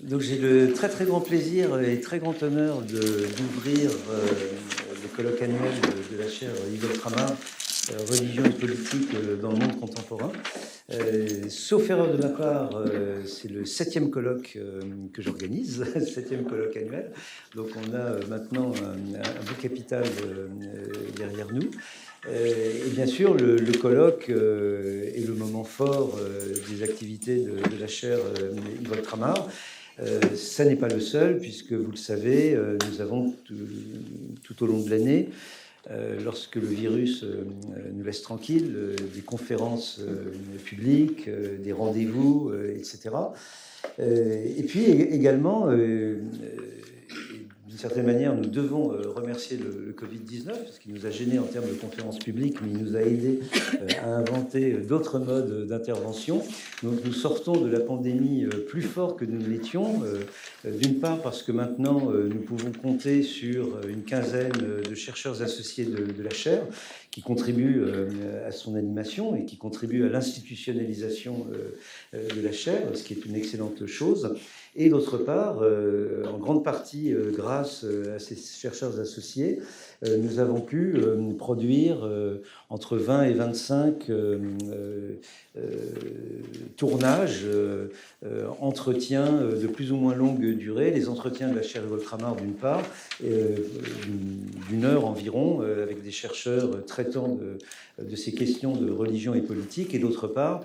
Donc j'ai le très très grand plaisir et très grand honneur d'ouvrir le colloque annuel de la chaire Yves Ultramar, religion et politique dans le monde contemporain. Sauf erreur de ma part, c'est le 7e colloque que j'organise, 7e colloque annuel. Donc on a maintenant un beau capital derrière nous. Et bien sûr, le colloque est le moment fort des activités de la chaire Yves Ultramar. Ça n'est pas le seul, puisque vous le savez, nous avons tout au long de l'année, lorsque le virus nous laisse tranquilles, des conférences publiques, des rendez-vous, etc. Et puis également, d'une certaine manière, nous devons remercier le Covid-19, parce qu'il nous a gênés en termes de conférences publiques, mais il nous a aidés à inventer d'autres modes d'intervention. Donc nous sortons de la pandémie plus fort que nous ne l'étions, d'une part parce que maintenant nous pouvons compter sur une quinzaine de chercheurs associés de la chaire qui contribuent à son animation et qui contribuent à l'institutionnalisation de la chaire, ce qui est une excellente chose. Et d'autre part, en grande partie grâce à ces chercheurs associés, nous avons pu produire entre 20 et 25 tournages, entretiens de plus ou moins longue durée, les entretiens de la chaire Yves Ultramar d'une part, d'une heure environ, avec des chercheurs traitant de ces questions de religion et politique, et d'autre part,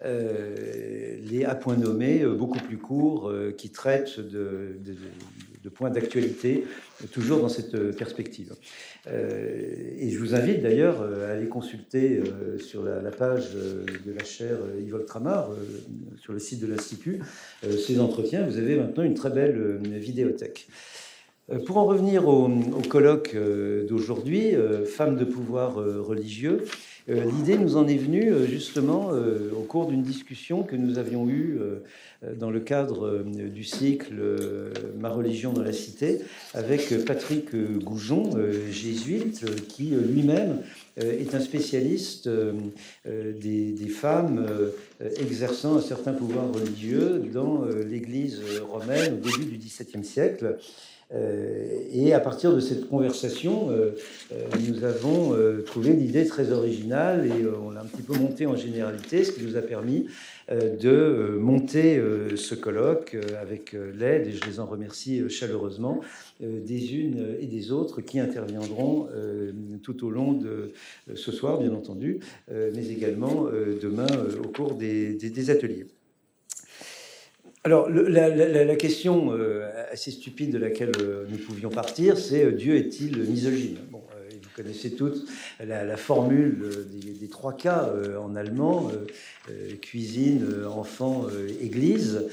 les à point nommés, beaucoup plus courts, qui traitent de points d'actualité, toujours dans cette perspective. Et je vous invite d'ailleurs à aller consulter sur la page de la chaire Yves Ultramar, sur le site de l'Institut, ces entretiens. Vous avez maintenant une très belle vidéothèque. Pour en revenir au colloque d'aujourd'hui, Femmes de pouvoir religieux, l'idée nous en est venue justement au cours d'une discussion que nous avions eue dans le cadre du cycle Ma religion dans la cité avec Patrick Goujon, jésuite, qui lui-même est un spécialiste des femmes exerçant un certain pouvoir religieux dans l'Église romaine au début du XVIIe siècle. Et à partir de cette conversation, nous avons trouvé l'idée très originale et on l'a un petit peu montée en généralité, ce qui nous a permis de monter ce colloque avec l'aide, et je les en remercie chaleureusement, des unes et des autres qui interviendront tout au long de ce soir, bien entendu, mais également demain au cours des ateliers. Alors, la question assez stupide de laquelle nous pouvions partir, c'est Dieu est-il misogyne ? Bon, vous connaissez toutes la formule des 3 K en allemand, cuisine, enfant, église.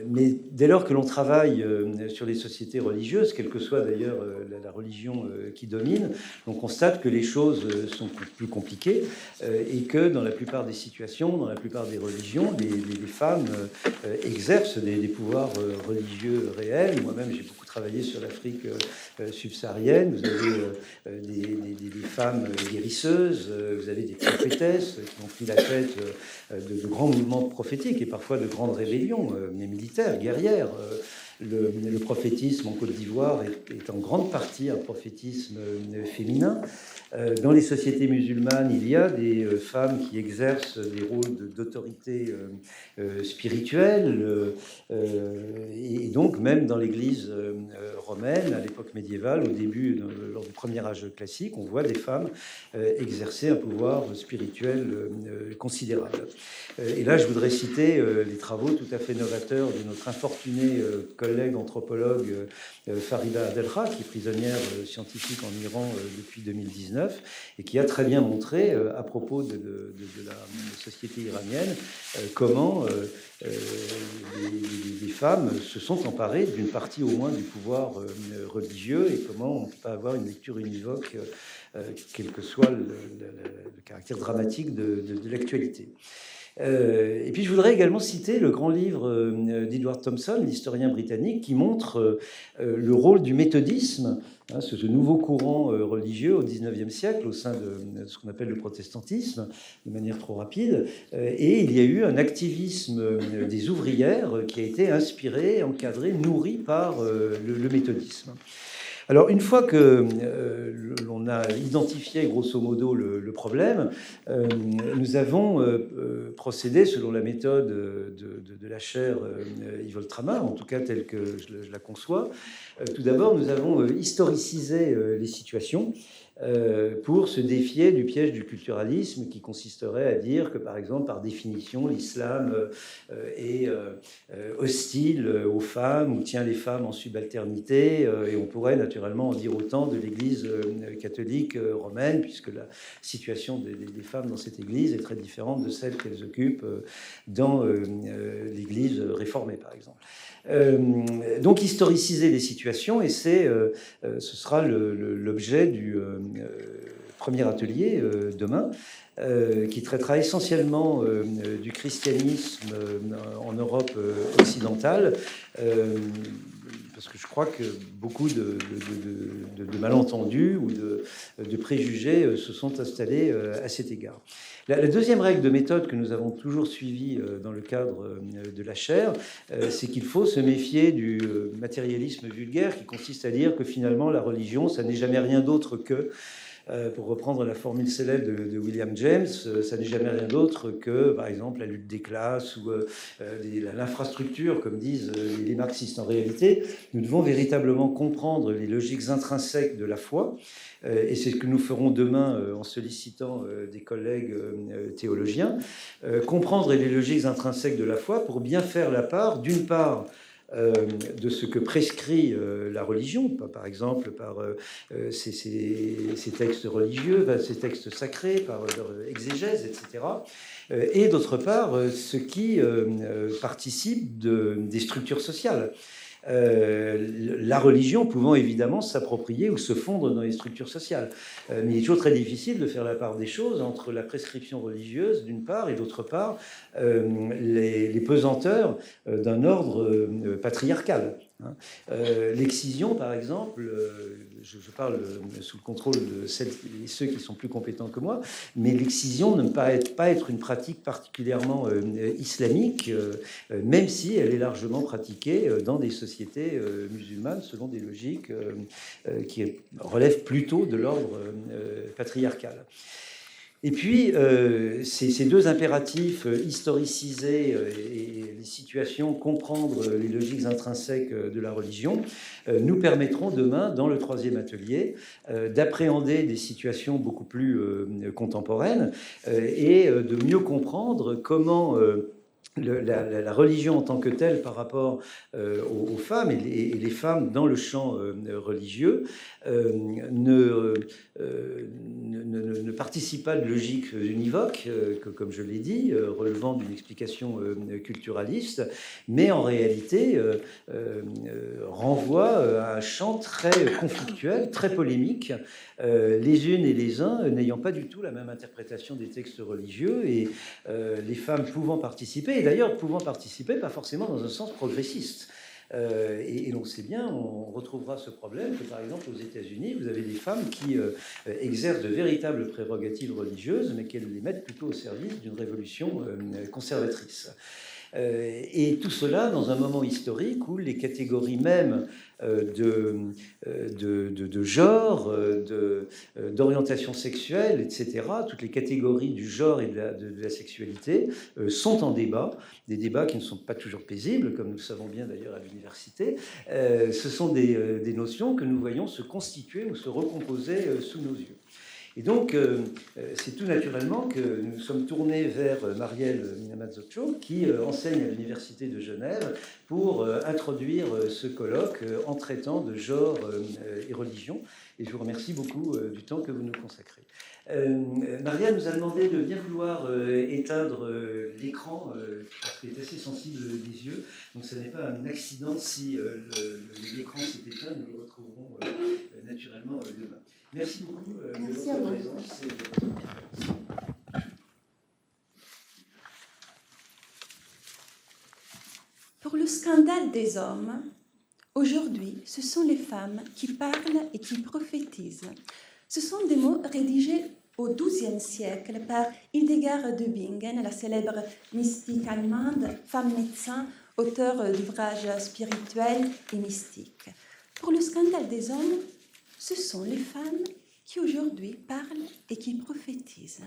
Mais dès lors que l'on travaille sur les sociétés religieuses, quelle que soit d'ailleurs la religion qui domine, on constate que les choses sont plus compliquées et que dans la plupart des situations, dans la plupart des religions, les femmes exercent des pouvoirs religieux réels. Moi-même, j'ai beaucoup travaillé sur l'Afrique subsaharienne. Vous avez des femmes guérisseuses, vous avez des prophétesses qui ont pris la tête de grands mouvements prophétiques et parfois de grandes rébellions militaires, guerrières. Le prophétisme en Côte d'Ivoire est en grande partie un prophétisme féminin. Dans les sociétés musulmanes, il y a des femmes qui exercent des rôles d'autorité spirituelle, et donc même dans l'Église romaine, à l'époque médiévale, au début, lors du premier âge classique, on voit des femmes exercer un pouvoir spirituel considérable. Et là, je voudrais citer les travaux tout à fait novateurs de notre infortunée collègue anthropologue Farida Adelra, qui est prisonnière scientifique en Iran depuis 2019, et qui a très bien montré, à propos de la société iranienne, comment les femmes se sont emparées d'une partie au moins du pouvoir religieux, et comment on ne peut pas avoir une lecture univoque, quel que soit le caractère dramatique de l'actualité. Et puis je voudrais également citer le grand livre d'Edward Thompson, l'historien britannique, qui montre le rôle du méthodisme, ce nouveau courant religieux au XIXe siècle au sein de ce qu'on appelle le protestantisme, de manière trop rapide. Et il y a eu un activisme des ouvrières qui a été inspiré, encadré, nourri par le méthodisme. Alors, une fois que l'on a identifié grosso modo le problème, nous avons procédé selon la méthode de la chaire Yves Oltramar, en tout cas telle que je la conçois. Tout d'abord, nous avons historicisé les situations pour se défier du piège du culturalisme qui consisterait à dire que, par exemple, par définition, l'islam est hostile aux femmes ou tient les femmes en subalternité, et on pourrait naturellement en dire autant de l'Église catholique romaine, puisque la situation des femmes dans cette Église est très différente de celle qu'elles occupent dans l'Église réformée, par exemple. Donc historiciser les situations, et ce sera l'objet du premier atelier demain, qui traitera essentiellement du christianisme en Europe occidentale, parce que je crois que beaucoup de malentendus ou de préjugés se sont installés à cet égard. La deuxième règle de méthode que nous avons toujours suivie dans le cadre de la chaire, c'est qu'il faut se méfier du matérialisme vulgaire qui consiste à dire que finalement la religion, ça n'est jamais rien d'autre que, pour reprendre la formule célèbre de William James, ça n'est jamais rien d'autre que, par exemple, la lutte des classes ou l'infrastructure, comme disent les marxistes. En réalité, nous devons véritablement comprendre les logiques intrinsèques de la foi, et c'est ce que nous ferons demain en sollicitant des collègues théologiens, comprendre les logiques intrinsèques de la foi pour bien faire la part, d'une part, de ce que prescrit la religion, par exemple par ces textes religieux, ces textes sacrés, par leur exégèse, etc. Et d'autre part, ce qui participe des structures sociales. La religion pouvant évidemment s'approprier ou se fondre dans les structures sociales. Mais il est toujours très difficile de faire la part des choses entre la prescription religieuse d'une part et d'autre part les pesanteurs d'un ordre patriarcal. L'excision, par exemple, je parle sous le contrôle de celles et ceux qui sont plus compétents que moi, mais l'excision ne me paraît pas être une pratique particulièrement islamique, même si elle est largement pratiquée dans des sociétés musulmanes selon des logiques qui relèvent plutôt de l'ordre patriarcal. Et puis, ces deux impératifs, historiciser et les situations, comprendre les logiques intrinsèques de la religion, nous permettront demain, dans le troisième atelier, d'appréhender des situations beaucoup plus contemporaines et de mieux comprendre comment la religion en tant que telle par rapport aux femmes et les femmes dans le champ religieux ne participe pas de logique univoque, que, comme je l'ai dit, relevant d'une explication culturaliste, mais en réalité renvoie à un champ très conflictuel, très polémique, les unes et les uns n'ayant pas du tout la même interprétation des textes religieux, et les femmes pouvant participer, et d'ailleurs pouvant participer pas forcément dans un sens progressiste. Et l'on sait bien, on retrouvera ce problème que, par exemple, aux États-Unis, vous avez des femmes qui exercent de véritables prérogatives religieuses, mais qu'elles les mettent plutôt au service d'une révolution conservatrice. Et tout cela dans un moment historique où les catégories mêmes de genre, d'orientation sexuelle, etc., toutes les catégories du genre et de la sexualité sont en débat, des débats qui ne sont pas toujours paisibles, comme nous le savons bien d'ailleurs à l'université. Ce sont des notions que nous voyons se constituer ou se recomposer sous nos yeux. Et donc, c'est tout naturellement que nous sommes tournés vers Marielle Minamazzocho, qui enseigne à l'Université de Genève, pour introduire ce colloque en traitant de genre et religion. Et je vous remercie beaucoup du temps que vous nous consacrez. Marielle nous a demandé de bien vouloir éteindre l'écran, parce qu'il est assez sensible des yeux. Donc, ce n'est pas un accident si l'écran s'est éteint. Nous le retrouverons naturellement demain. Merci beaucoup de votre présence. Pour le scandale des hommes, aujourd'hui, ce sont les femmes qui parlent et qui prophétisent. Ce sont des mots rédigés au XIIe siècle par Hildegard de Bingen, la célèbre mystique allemande, femme médecin, auteure d'ouvrages spirituels et mystiques. Pour le scandale des hommes, ce sont les femmes qui aujourd'hui parlent et qui prophétisent.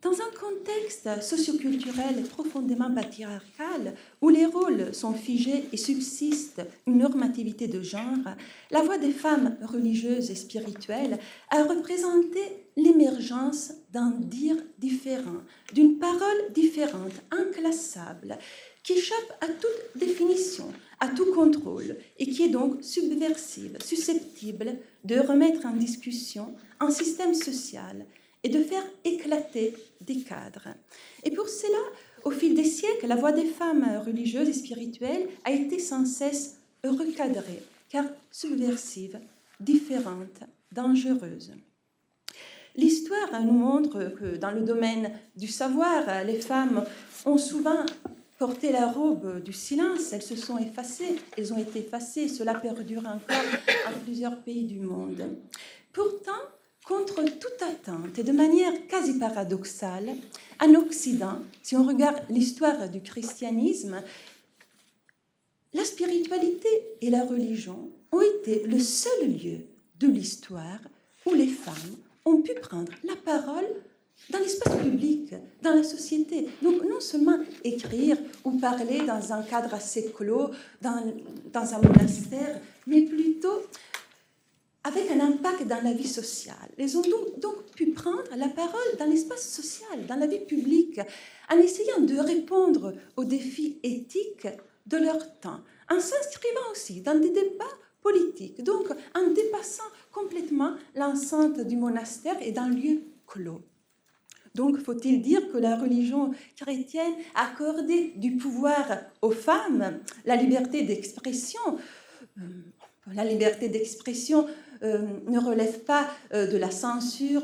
Dans un contexte socioculturel profondément patriarcal, où les rôles sont figés et subsiste une normativité de genre, la voix des femmes religieuses et spirituelles a représenté l'émergence d'un dire différent, d'une parole différente, inclassable, qui échappe à toute définition, à tout contrôle, et qui est donc subversive, susceptible de remettre en discussion un système social et de faire éclater des cadres. Et pour cela, au fil des siècles, la voix des femmes religieuses et spirituelles a été sans cesse recadrée, car subversive, différente, dangereuse. L'histoire nous montre que dans le domaine du savoir, les femmes ont souvent porté la robe du silence, elles se sont effacées, elles ont été effacées, cela perdure encore en plusieurs pays du monde. Pourtant, contre toute attente et de manière quasi paradoxale, en Occident, si on regarde l'histoire du christianisme, la spiritualité et la religion ont été le seul lieu de l'histoire où les femmes ont pu prendre la parole dans l'espace public, dans la société. Donc non seulement écrire ou parler dans un cadre assez clos, dans un monastère, mais plutôt avec un impact dans la vie sociale. Elles ont donc pu prendre la parole dans l'espace social, dans la vie publique, en essayant de répondre aux défis éthiques de leur temps, en s'inscrivant aussi dans des débats politiques, donc en dépassant complètement l'enceinte du monastère et d'un lieu clos. Donc, faut-il dire que la religion chrétienne a accordé du pouvoir aux femmes, la liberté d'expression. La liberté d'expression ne relève pas de la censure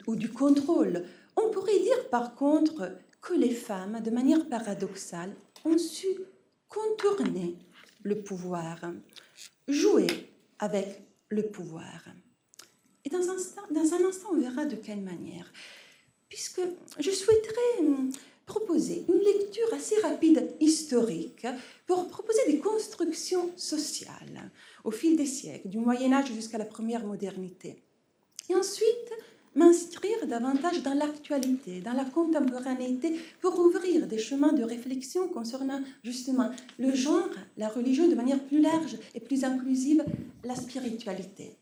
ou du contrôle. On pourrait dire par contre que les femmes, de manière paradoxale, ont su contourner le pouvoir, jouer avec le pouvoir. Et dans un instant, on verra de quelle manière. Puisque je souhaiterais proposer une lecture assez rapide historique pour proposer des constructions sociales au fil des siècles, du Moyen-Âge jusqu'à la première modernité. Et ensuite, m'inscrire davantage dans l'actualité, dans la contemporanéité, pour ouvrir des chemins de réflexion concernant justement le genre, la religion de manière plus large et plus inclusive, la spiritualité.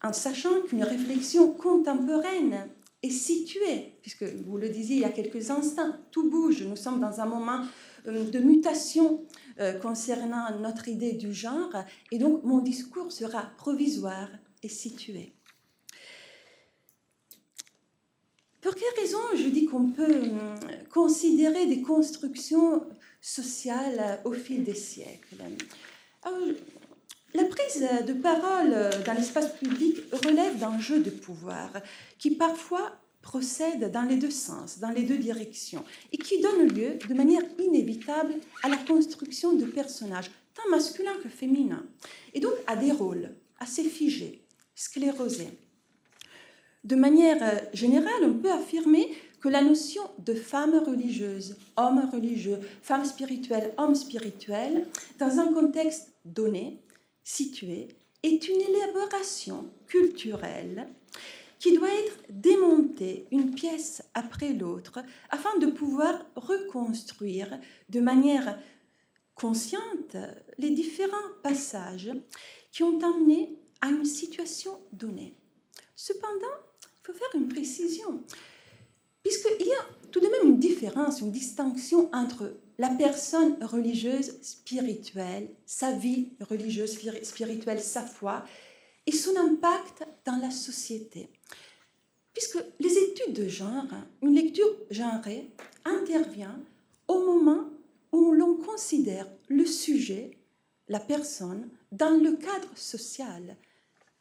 En sachant qu'une réflexion contemporaine est située, puisque vous le disiez il y a quelques instants, tout bouge, nous sommes dans un moment de mutation concernant notre idée du genre, et donc mon discours sera provisoire et situé. Pour quelle raison je dis qu'on peut considérer des constructions sociales au fil des siècles? Alors, la prise de parole dans l'espace public relève d'un jeu de pouvoir qui parfois procède dans les deux sens, dans les deux directions, et qui donne lieu de manière inévitable à la construction de personnages, tant masculins que féminins, et donc à des rôles assez figés, sclérosés. De manière générale, on peut affirmer que la notion de femme religieuse, homme religieux, femme spirituelle, homme spirituel, dans un contexte donné, situé, est une élaboration culturelle qui doit être démontée une pièce après l'autre afin de pouvoir reconstruire de manière consciente les différents passages qui ont amené à une situation donnée. Cependant, il faut faire une précision, puisqu'il y a tout de même une différence, une distinction entre la personne religieuse spirituelle, sa vie religieuse spirituelle, sa foi, et son impact dans la société. Puisque les études de genre, une lecture genrée, intervient au moment où l'on considère le sujet, la personne, dans le cadre social,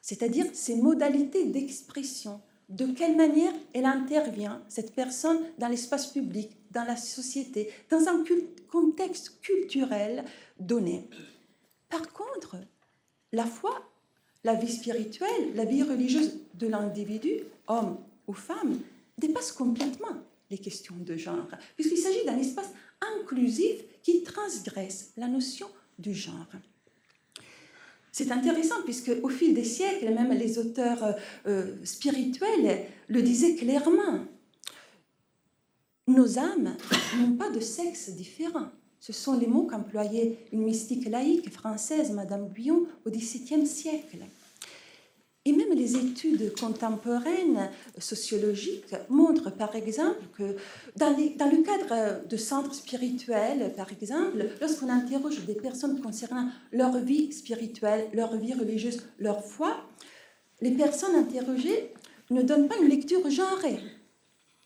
c'est-à-dire ses modalités d'expression, de quelle manière elle intervient, cette personne, dans l'espace public, dans la société, dans un contexte culturel donné. Par contre, la foi, la vie spirituelle, la vie religieuse de l'individu, homme ou femme, dépasse complètement les questions de genre, puisqu'il s'agit d'un espace inclusif qui transgresse la notion du genre. C'est intéressant puisque au fil des siècles, même les auteurs spirituels le disaient clairement. Nos âmes n'ont pas de sexe différent. Ce sont les mots qu'employait une mystique laïque française, Madame Guyon, au XVIIe siècle. Et même les études contemporaines sociologiques montrent, par exemple, que dans le cadre de centres spirituels, par exemple, lorsqu'on interroge des personnes concernant leur vie spirituelle, leur vie religieuse, leur foi, les personnes interrogées ne donnent pas une lecture genrée.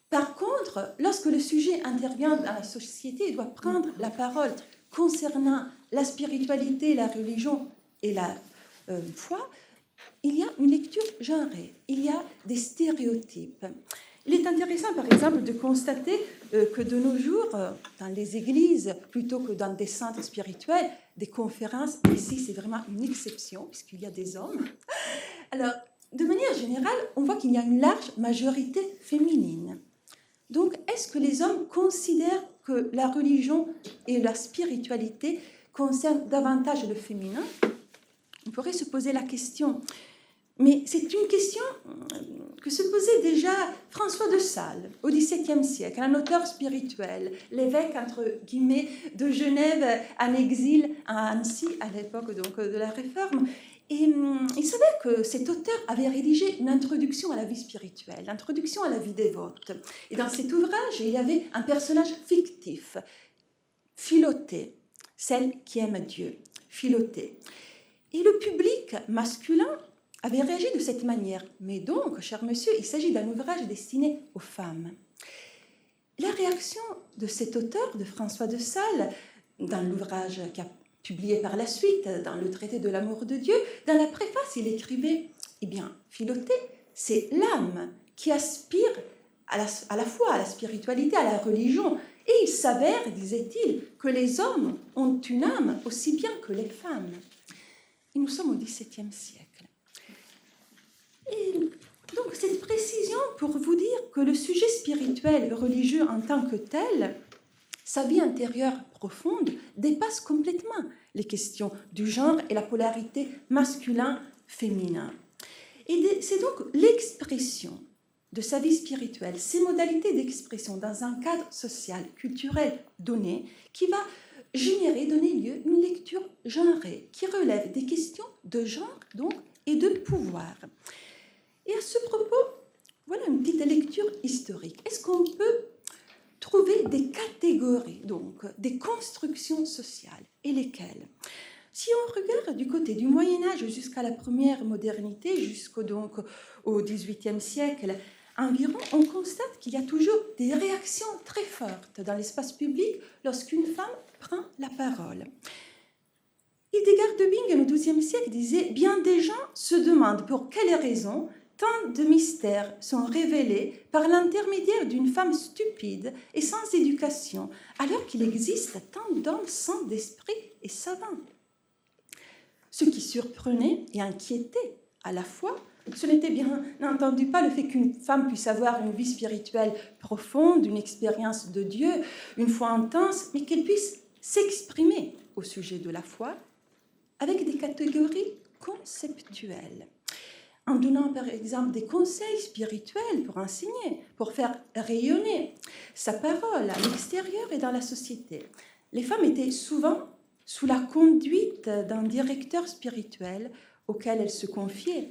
Par contre, lorsque le sujet intervient dans la société et doit prendre la parole concernant la spiritualité, la religion et la foi, il y a une lecture genrée, il y a des stéréotypes. Il est intéressant, par exemple, de constater que de nos jours, dans les églises, plutôt que dans des centres spirituels, des conférences, ici c'est vraiment une exception, puisqu'il y a des hommes. Alors, de manière générale, on voit qu'il y a une large majorité féminine. Donc, est-ce que les hommes considèrent que la religion et la spiritualité concernent davantage le féminin ? On pourrait se poser la question. Mais c'est une question que se posait déjà François de Sales au XVIIe siècle, un auteur spirituel, l'évêque entre guillemets de Genève en exil à Annecy à l'époque donc de la Réforme. Et il savait que cet auteur avait rédigé une introduction à la vie spirituelle, l'introduction à la vie dévote. Et dans cet ouvrage, il y avait un personnage fictif, Philotée, celle qui aime Dieu, Philotée. Et le public masculin avait réagi de cette manière. Mais donc, cher monsieur, il s'agit d'un ouvrage destiné aux femmes. La réaction de cet auteur, de François de Sales, dans l'ouvrage qu'il a publié par la suite, dans le traité de l'amour de Dieu, dans la préface, il écrivait « Eh bien, Philotée, c'est l'âme qui aspire à la foi, à la spiritualité, à la religion. Et il s'avère, disait-il, que les hommes ont une âme aussi bien que les femmes. » Et nous sommes au XVIIe siècle. Et donc, cette précision pour vous dire que le sujet spirituel, religieux en tant que tel, sa vie intérieure profonde, dépasse complètement les questions du genre et la polarité masculin-féminin. Et c'est donc l'expression de sa vie spirituelle, ses modalités d'expression dans un cadre social, culturel donné, qui va donner lieu à une lecture genrée qui relève des questions de genre donc, et de pouvoir. Et à ce propos, voilà une petite lecture historique. Est-ce qu'on peut trouver des catégories, donc des constructions sociales, et lesquelles ? Si on regarde du côté du Moyen-Âge jusqu'à la première modernité, jusqu'au XVIIIe siècle environ, on constate qu'il y a toujours des réactions très fortes dans l'espace public lorsqu'une femme prend la parole. Hildegard de Bingen, au XIIe siècle, disait « Bien des gens se demandent pour quelles raisons tant de mystères sont révélés par l'intermédiaire d'une femme stupide et sans éducation, alors qu'il existe tant d'hommes sans d'esprit et savants. » Ce qui surprenait et inquiétait à la fois, ce n'était bien entendu pas le fait qu'une femme puisse avoir une vie spirituelle profonde, une expérience de Dieu, une foi intense, mais qu'elle puisse s'exprimer au sujet de la foi avec des catégories conceptuelles, en donnant par exemple des conseils spirituels pour enseigner, pour faire rayonner sa parole à l'extérieur et dans la société. Les femmes étaient souvent sous la conduite d'un directeur spirituel auquel elles se confiaient.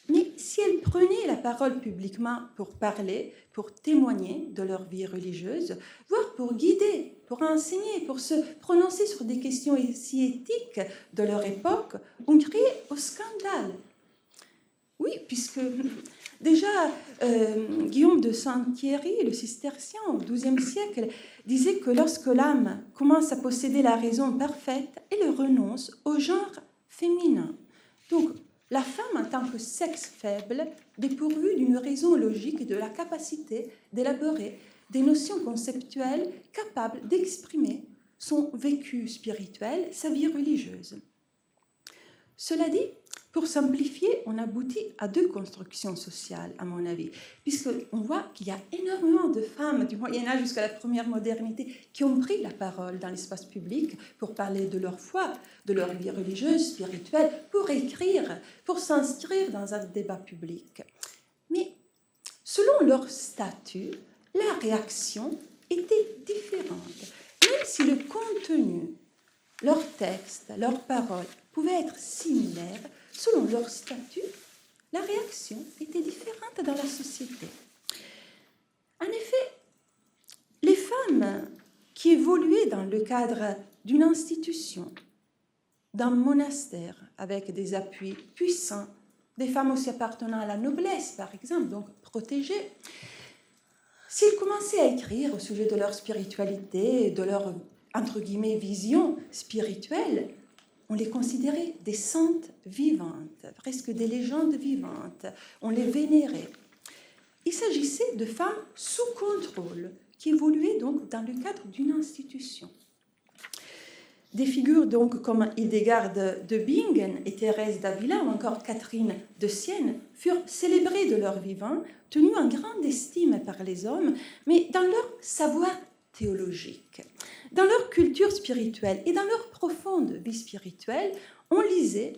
Mais si elles prenaient la parole publiquement pour parler, pour témoigner de leur vie religieuse, voire pour guider, pour enseigner, pour se prononcer sur des questions aussi éthiques de leur époque, on criait au scandale. Oui, puisque déjà Guillaume de Saint-Thierry, le cistercien au XIIe siècle, disait que lorsque l'âme commence à posséder la raison parfaite, elle renonce au genre féminin. Donc, la femme en tant que sexe faible, dépourvue d'une raison logique et de la capacité d'élaborer des notions conceptuelles capables d'exprimer son vécu spirituel, sa vie religieuse. Cela dit, pour simplifier, on aboutit à deux constructions sociales, à mon avis, puisqu'on voit qu'il y a énormément de femmes du Moyen-Âge jusqu'à la première modernité qui ont pris la parole dans l'espace public pour parler de leur foi, de leur vie religieuse, spirituelle, pour écrire, pour s'inscrire dans un débat public. Mais selon leur statut, la réaction était différente, même si le contenu, leurs textes, leurs paroles pouvaient être similaires. Selon leur statut, la réaction était différente dans la société. En effet, les femmes qui évoluaient dans le cadre d'une institution, d'un monastère avec des appuis puissants, des femmes aussi appartenant à la noblesse, par exemple, donc protégées, s'ils commençaient à écrire au sujet de leur spiritualité, de leur, entre guillemets, vision spirituelle, on les considérait des saintes vivantes, presque des légendes vivantes. On les vénérait. Il s'agissait de femmes sous contrôle, qui évoluaient donc dans le cadre d'une institution. Des figures donc comme Hildegarde de Bingen et Thérèse d'Avila ou encore Catherine de Sienne furent célébrées de leur vivant, tenues en grande estime par les hommes, mais dans leur savoir théologique. Dans leur culture spirituelle et dans leur profonde vie spirituelle, on lisait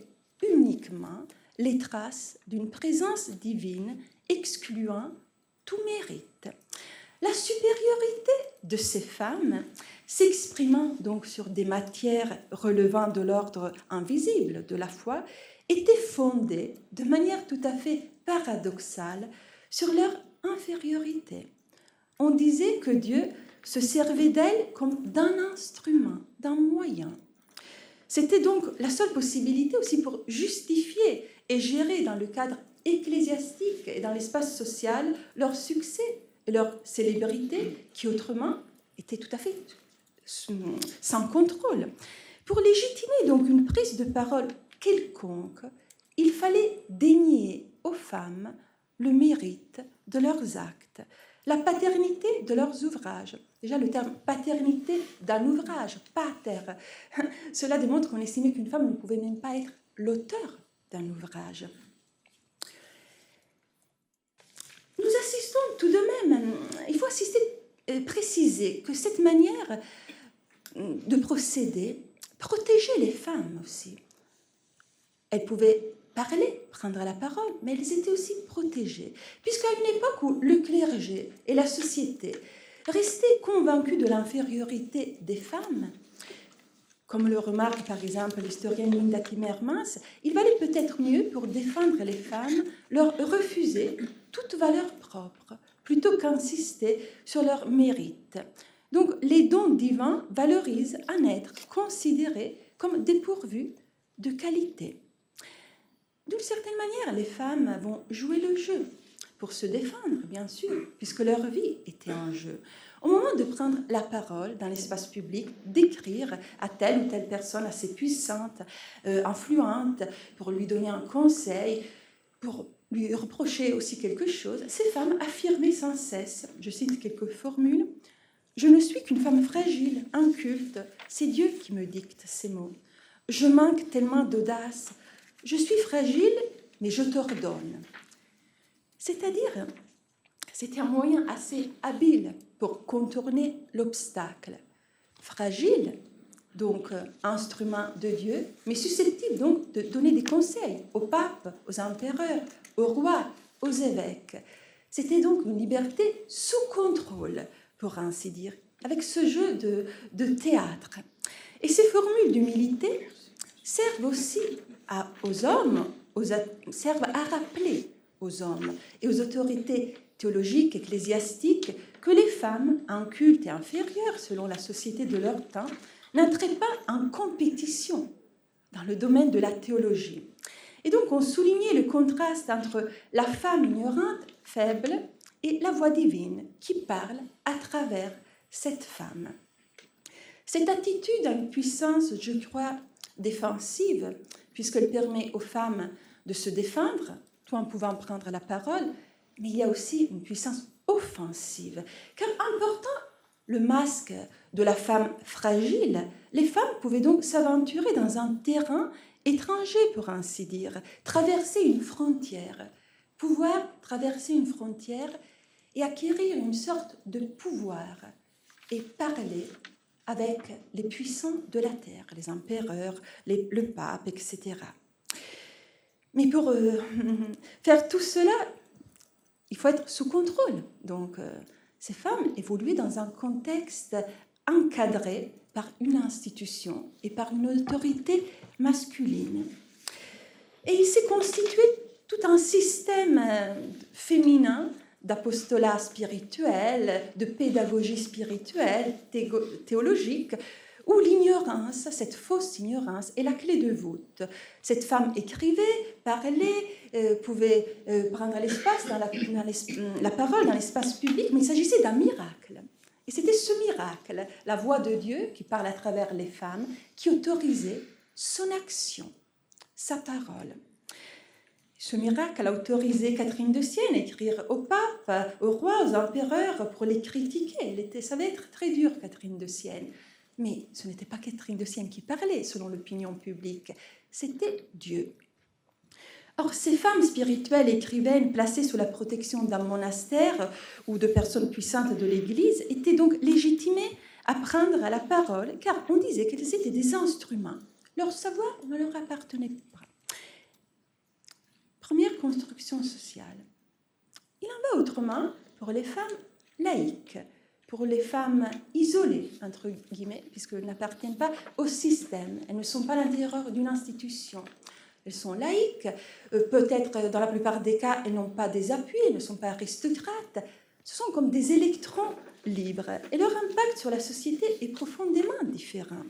uniquement les traces d'une présence divine excluant tout mérite. La supériorité de ces femmes, s'exprimant donc sur des matières relevant de l'ordre invisible de la foi, était fondée de manière tout à fait paradoxale sur leur infériorité. On disait que Dieu se servait d'elles comme d'un instrument, d'un moyen. C'était donc la seule possibilité aussi pour justifier et gérer dans le cadre ecclésiastique et dans l'espace social leur succès et leur célébrité qui autrement étaient tout à fait sans contrôle. Pour légitimer donc une prise de parole quelconque, il fallait dénier aux femmes le mérite de leurs actes, la paternité de leurs ouvrages. Déjà, le terme paternité d'un ouvrage, pater, cela démontre qu'on estimait qu'une femme ne pouvait même pas être l'auteur d'un ouvrage. Nous assistons tout de même, il faut préciser que cette manière de procéder protégeait les femmes aussi. Elles pouvaient parler, prendre la parole, mais elles étaient aussi protégées, puisqu'à une époque où le clergé et la société restaient convaincus de l'infériorité des femmes, comme le remarque par exemple l'historienne Linda Timmermans, il valait peut-être mieux pour défendre les femmes leur refuser toute valeur propre, plutôt qu'insister sur leur mérite. Donc les dons divins valorisent un être considéré comme dépourvu de qualité. D'une certaine manière, les femmes vont jouer le jeu pour se défendre, bien sûr, puisque leur vie était en jeu. Au moment de prendre la parole dans l'espace public, d'écrire à telle ou telle personne assez puissante, influente, pour lui donner un conseil, pour lui reprocher aussi quelque chose, ces femmes affirmaient sans cesse, je cite quelques formules, « Je ne suis qu'une femme fragile, inculte, c'est Dieu qui me dicte ces mots. Je manque tellement d'audace. Je suis fragile, mais je t'ordonne. » C'est-à-dire, c'était un moyen assez habile pour contourner l'obstacle. Fragile, donc instrument de Dieu, mais susceptible donc de donner des conseils aux papes, aux empereurs, aux rois, aux évêques. C'était donc une liberté sous contrôle, pour ainsi dire, avec ce jeu de théâtre. Et ces formules d'humilité servent aussi aux hommes, servent à rappeler aux hommes et aux autorités théologiques, ecclésiastiques, que les femmes, incultes et inférieures selon la société de leur temps, n'entraient pas en compétition dans le domaine de la théologie. Et donc on soulignait le contraste entre la femme ignorante, faible, et la voix divine qui parle à travers cette femme. Cette attitude a une puissance, je crois, défensive, puisqu'elle permet aux femmes de se défendre, tout en pouvant prendre la parole, mais il y a aussi une puissance offensive. Car en portant le masque de la femme fragile, les femmes pouvaient donc s'aventurer dans un terrain étranger, pour ainsi dire, traverser une frontière, pouvoir traverser une frontière et acquérir une sorte de pouvoir et parler avec les puissants de la terre, les empereurs, le pape, etc. Mais pour faire tout cela, il faut être sous contrôle. Donc, ces femmes évoluaient dans un contexte encadré par une institution et par une autorité masculine. Et il s'est constitué tout un système féminin d'apostolat spirituel, de pédagogie spirituelle, théologique, où l'ignorance, cette fausse ignorance, est la clé de voûte. Cette femme écrivait, parlait, pouvait prendre l'espace dans la parole dans l'espace public, mais il s'agissait d'un miracle. Et c'était ce miracle, la voix de Dieu qui parle à travers les femmes, qui autorisait son action, sa parole. Ce miracle a autorisé Catherine de Sienne à écrire au pape, au roi, aux empereurs pour les critiquer. Ça va être très dur, Catherine de Sienne. Mais ce n'était pas Catherine de Sienne qui parlait, selon l'opinion publique. C'était Dieu. Or, ces femmes spirituelles écrivaines placées sous la protection d'un monastère ou de personnes puissantes de l'Église étaient donc légitimées à prendre la parole, car on disait qu'elles étaient des instruments. Leur savoir ne leur appartenait pas. Première construction sociale. Il en va autrement pour les femmes laïques, pour les femmes isolées, entre guillemets, puisqu'elles n'appartiennent pas au système. Elles ne sont pas à l'intérieur d'une institution. Elles sont laïques. Peut-être, dans la plupart des cas, elles n'ont pas des appuis, elles ne sont pas aristocrates. Ce sont comme des électrons libres. Et leur impact sur la société est profondément différent.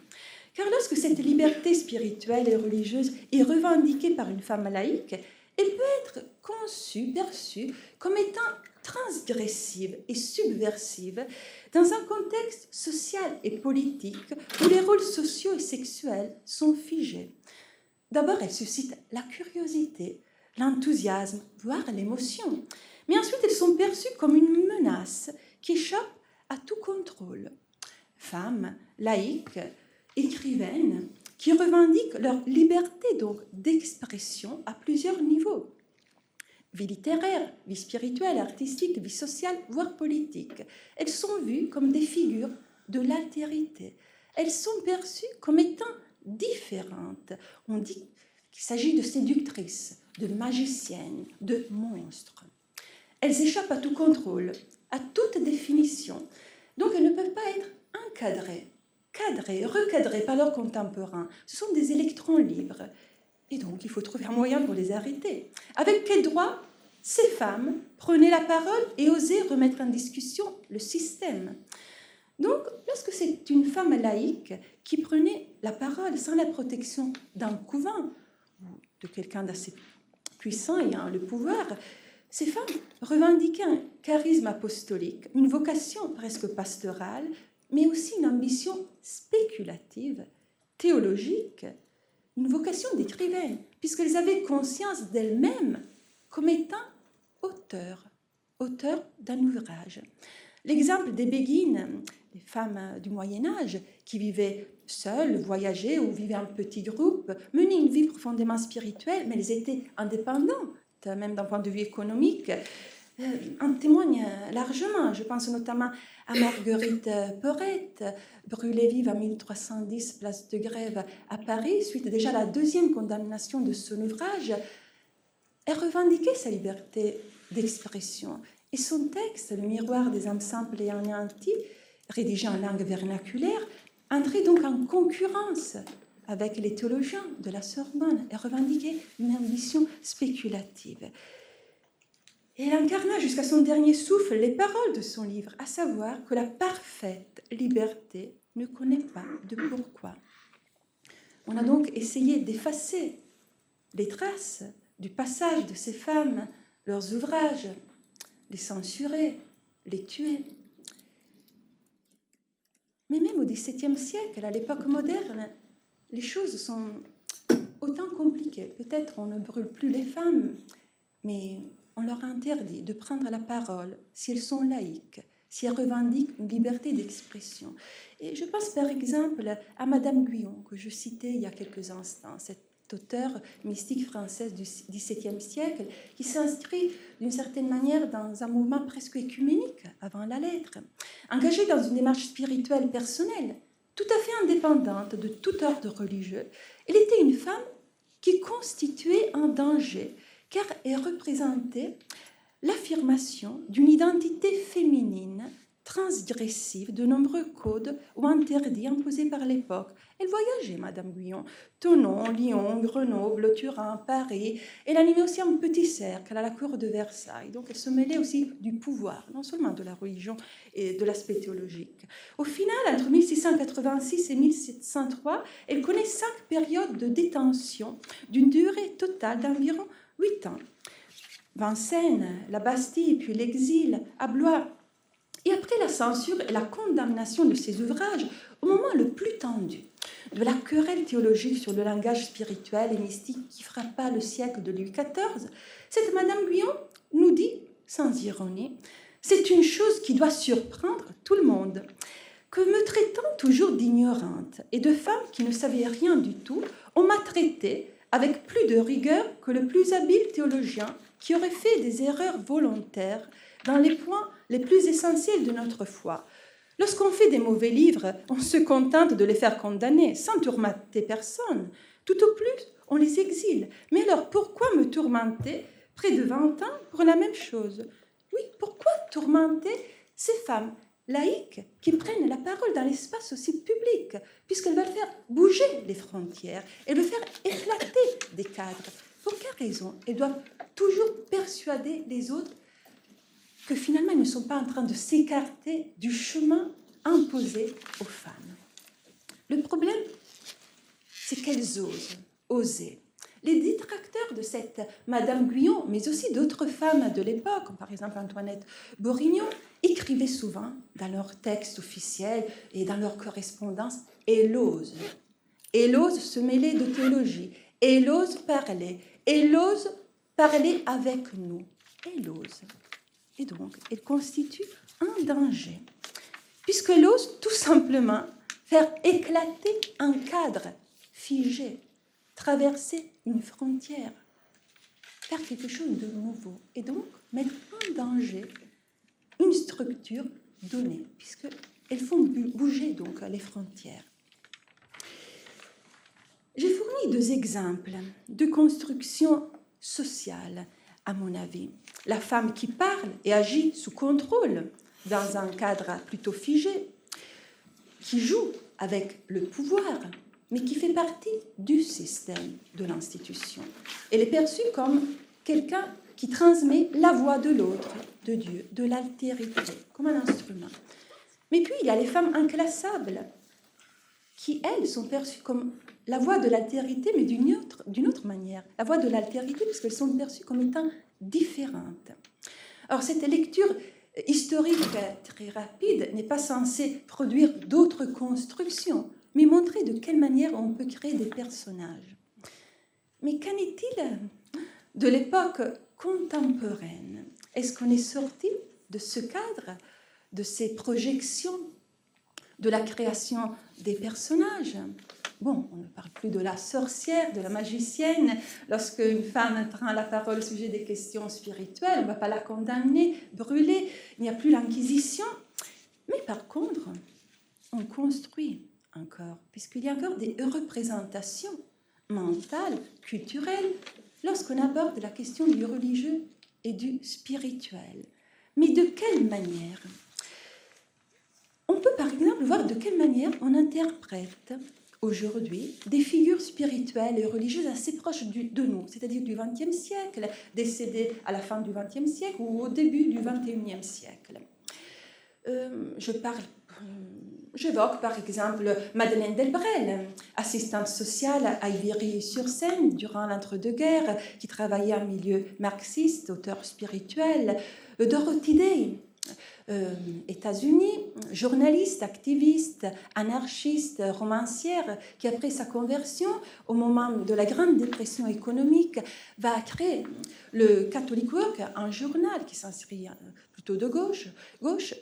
Car lorsque cette liberté spirituelle et religieuse est revendiquée par une femme laïque, elle peut être conçue, perçue comme étant transgressive et subversive dans un contexte social et politique où les rôles sociaux et sexuels sont figés. D'abord, elle suscite la curiosité, l'enthousiasme, voire l'émotion. Mais ensuite, elles sont perçues comme une menace qui échappe à tout contrôle. Femmes, laïques, écrivaines, qui revendiquent leur liberté donc d'expression à plusieurs niveaux. Vie littéraire, vie spirituelle, artistique, vie sociale, voire politique. Elles sont vues comme des figures de l'altérité. Elles sont perçues comme étant différentes. On dit qu'il s'agit de séductrices, de magiciennes, de monstres. Elles échappent à tout contrôle, à toute définition. Donc elles ne peuvent pas être encadrées, cadrées, recadrées par leurs contemporains. Ce sont des électrons libres. Et donc, il faut trouver un moyen pour les arrêter. Avec quel droit ces femmes prenaient la parole et osaient remettre en discussion le système? Donc, lorsque c'est une femme laïque qui prenait la parole sans la protection d'un couvent ou de quelqu'un d'assez puissant ayant le pouvoir, ces femmes revendiquaient un charisme apostolique, une vocation presque pastorale, mais aussi une ambition spéculative, théologique, une vocation d'écrivaine, puisqu'elles avaient conscience d'elles-mêmes comme étant auteurs d'un ouvrage. L'exemple des béguines, les femmes du Moyen-Âge qui vivaient seules, voyageaient ou vivaient en petits groupes, menaient une vie profondément spirituelle, mais elles étaient indépendantes, même d'un point de vue économique, en témoigne largement. Je pense notamment à Marguerite Porete, brûlée vive en 1310, place de Grève à Paris, suite déjà à la deuxième condamnation de son ouvrage. Elle revendiquait sa liberté d'expression. Et son texte, Le miroir des âmes simples et anéanties, rédigé en langue vernaculaire, entrait donc en concurrence avec les théologiens de la Sorbonne. Elle revendiquait une ambition spéculative. Et elle incarna jusqu'à son dernier souffle les paroles de son livre, à savoir que la parfaite liberté ne connaît pas de pourquoi. On a donc essayé d'effacer les traces du passage de ces femmes, leurs ouvrages, les censurer, les tuer. Mais même au XVIIe siècle, à l'époque moderne, les choses sont autant compliqué. Peut-être on ne brûle plus les femmes, mais on leur interdit de prendre la parole si elles sont laïques, si elles revendiquent une liberté d'expression. Et je pense par exemple à Madame Guyon, que je citais il y a quelques instants, cette auteure mystique française du XVIIe siècle, qui s'inscrit d'une certaine manière dans un mouvement presque écuménique avant la lettre, engagée dans une démarche spirituelle personnelle, tout à fait indépendante de tout ordre religieux. Elle était une femme qui constituait un danger, car elle représentait l'affirmation d'une identité féminine transgressive de nombreux codes ou interdits imposés par l'époque. Elle voyageait, Madame Guyon, Thonon, Lyon, Grenoble, Turin, Paris. Elle animait aussi un petit cercle à la cour de Versailles. Donc elle se mêlait aussi du pouvoir, non seulement de la religion et de l'aspect théologique. Au final, entre 1686 et 1703, elle connaît 5 périodes de détention d'une durée totale d'environ 8 ans. Vincennes, la Bastille, puis l'exil à Blois. Et après la censure et la condamnation de ses ouvrages, au moment le plus tendu de la querelle théologique sur le langage spirituel et mystique qui frappa le siècle de Louis XIV, cette Madame Guyon nous dit, sans ironie, « C'est une chose qui doit surprendre tout le monde, que me traitant toujours d'ignorante et de femme qui ne savait rien du tout, on m'a traitée avec plus de rigueur que le plus habile théologien qui aurait fait des erreurs volontaires dans les points les plus essentiels de notre foi. Lorsqu'on fait des mauvais livres, on se contente de les faire condamner, sans tourmenter personne. Tout au plus, on les exile. Mais alors, pourquoi me tourmenter près de 20 ans pour la même chose? Oui, pourquoi tourmenter ces femmes laïques qui prennent la parole dans l'espace aussi public, puisqu'elles veulent faire bouger les frontières, elles veulent faire éclater des cadres? Pour quelle raison elles doivent toujours persuader les autres que finalement ils ne sont pas en train de s'écarter du chemin imposé aux femmes? Le problème, c'est qu'elles osent, oser. Les détracteurs de cette Madame Guyon, mais aussi d'autres femmes de l'époque, comme par exemple Antoinette Borignon, écrivaient souvent dans leurs textes officiels et dans leurs correspondances « elle ose ». Elle ose se mêler de théologie, elle ose parler avec nous, elle ose. Et donc, elle constitue un danger, puisqu'elle ose tout simplement faire éclater un cadre figé, traverser une frontière, faire quelque chose de nouveau, et donc mettre en danger une structure donnée, puisqu'elles font bouger donc les frontières. J'ai fourni 2 exemples de construction sociale, à mon avis. La femme qui parle et agit sous contrôle, dans un cadre plutôt figé, qui joue avec le pouvoir, mais qui fait partie du système de l'institution. Elle est perçue comme quelqu'un qui transmet la voix de l'autre, de Dieu, de l'altérité, comme un instrument. Mais puis, il y a les femmes inclassables, qui, elles, sont perçues comme la voix de l'altérité, mais d'une autre manière. La voix de l'altérité, parce qu'elles sont perçues comme étant différentes. Alors, cette lecture historique très rapide n'est pas censée produire d'autres constructions, mais montrer de quelle manière on peut créer des personnages. Mais qu'en est-il de l'époque contemporaine? Est-ce qu'on est sorti de ce cadre, de ces projections, de la création des personnages? Bon, on ne parle plus de la sorcière, de la magicienne. Lorsque une femme prend la parole au sujet des questions spirituelles, on ne va pas la condamner, brûler. Il n'y a plus l'inquisition. Mais par contre, on construit encore, puisqu'il y a encore des représentations mentales, culturelles, lorsqu'on aborde la question du religieux et du spirituel. Mais de quelle manière? On peut par exemple voir de quelle manière on interprète aujourd'hui des figures spirituelles et religieuses assez proches de nous, c'est-à-dire du XXe siècle, décédées à la fin du XXe siècle ou au début du XXIe siècle. J'évoque par exemple Madeleine Delbrel, assistante sociale à Ivry-sur-Seine durant l'entre-deux-guerres, qui travaillait en milieu marxiste, auteur spirituel, Dorothy Day, États-Unis, journaliste, activiste, anarchiste, romancière, qui après sa conversion, au moment de la Grande Dépression économique, va créer le Catholic Work, un journal qui s'inscrit plutôt de gauche,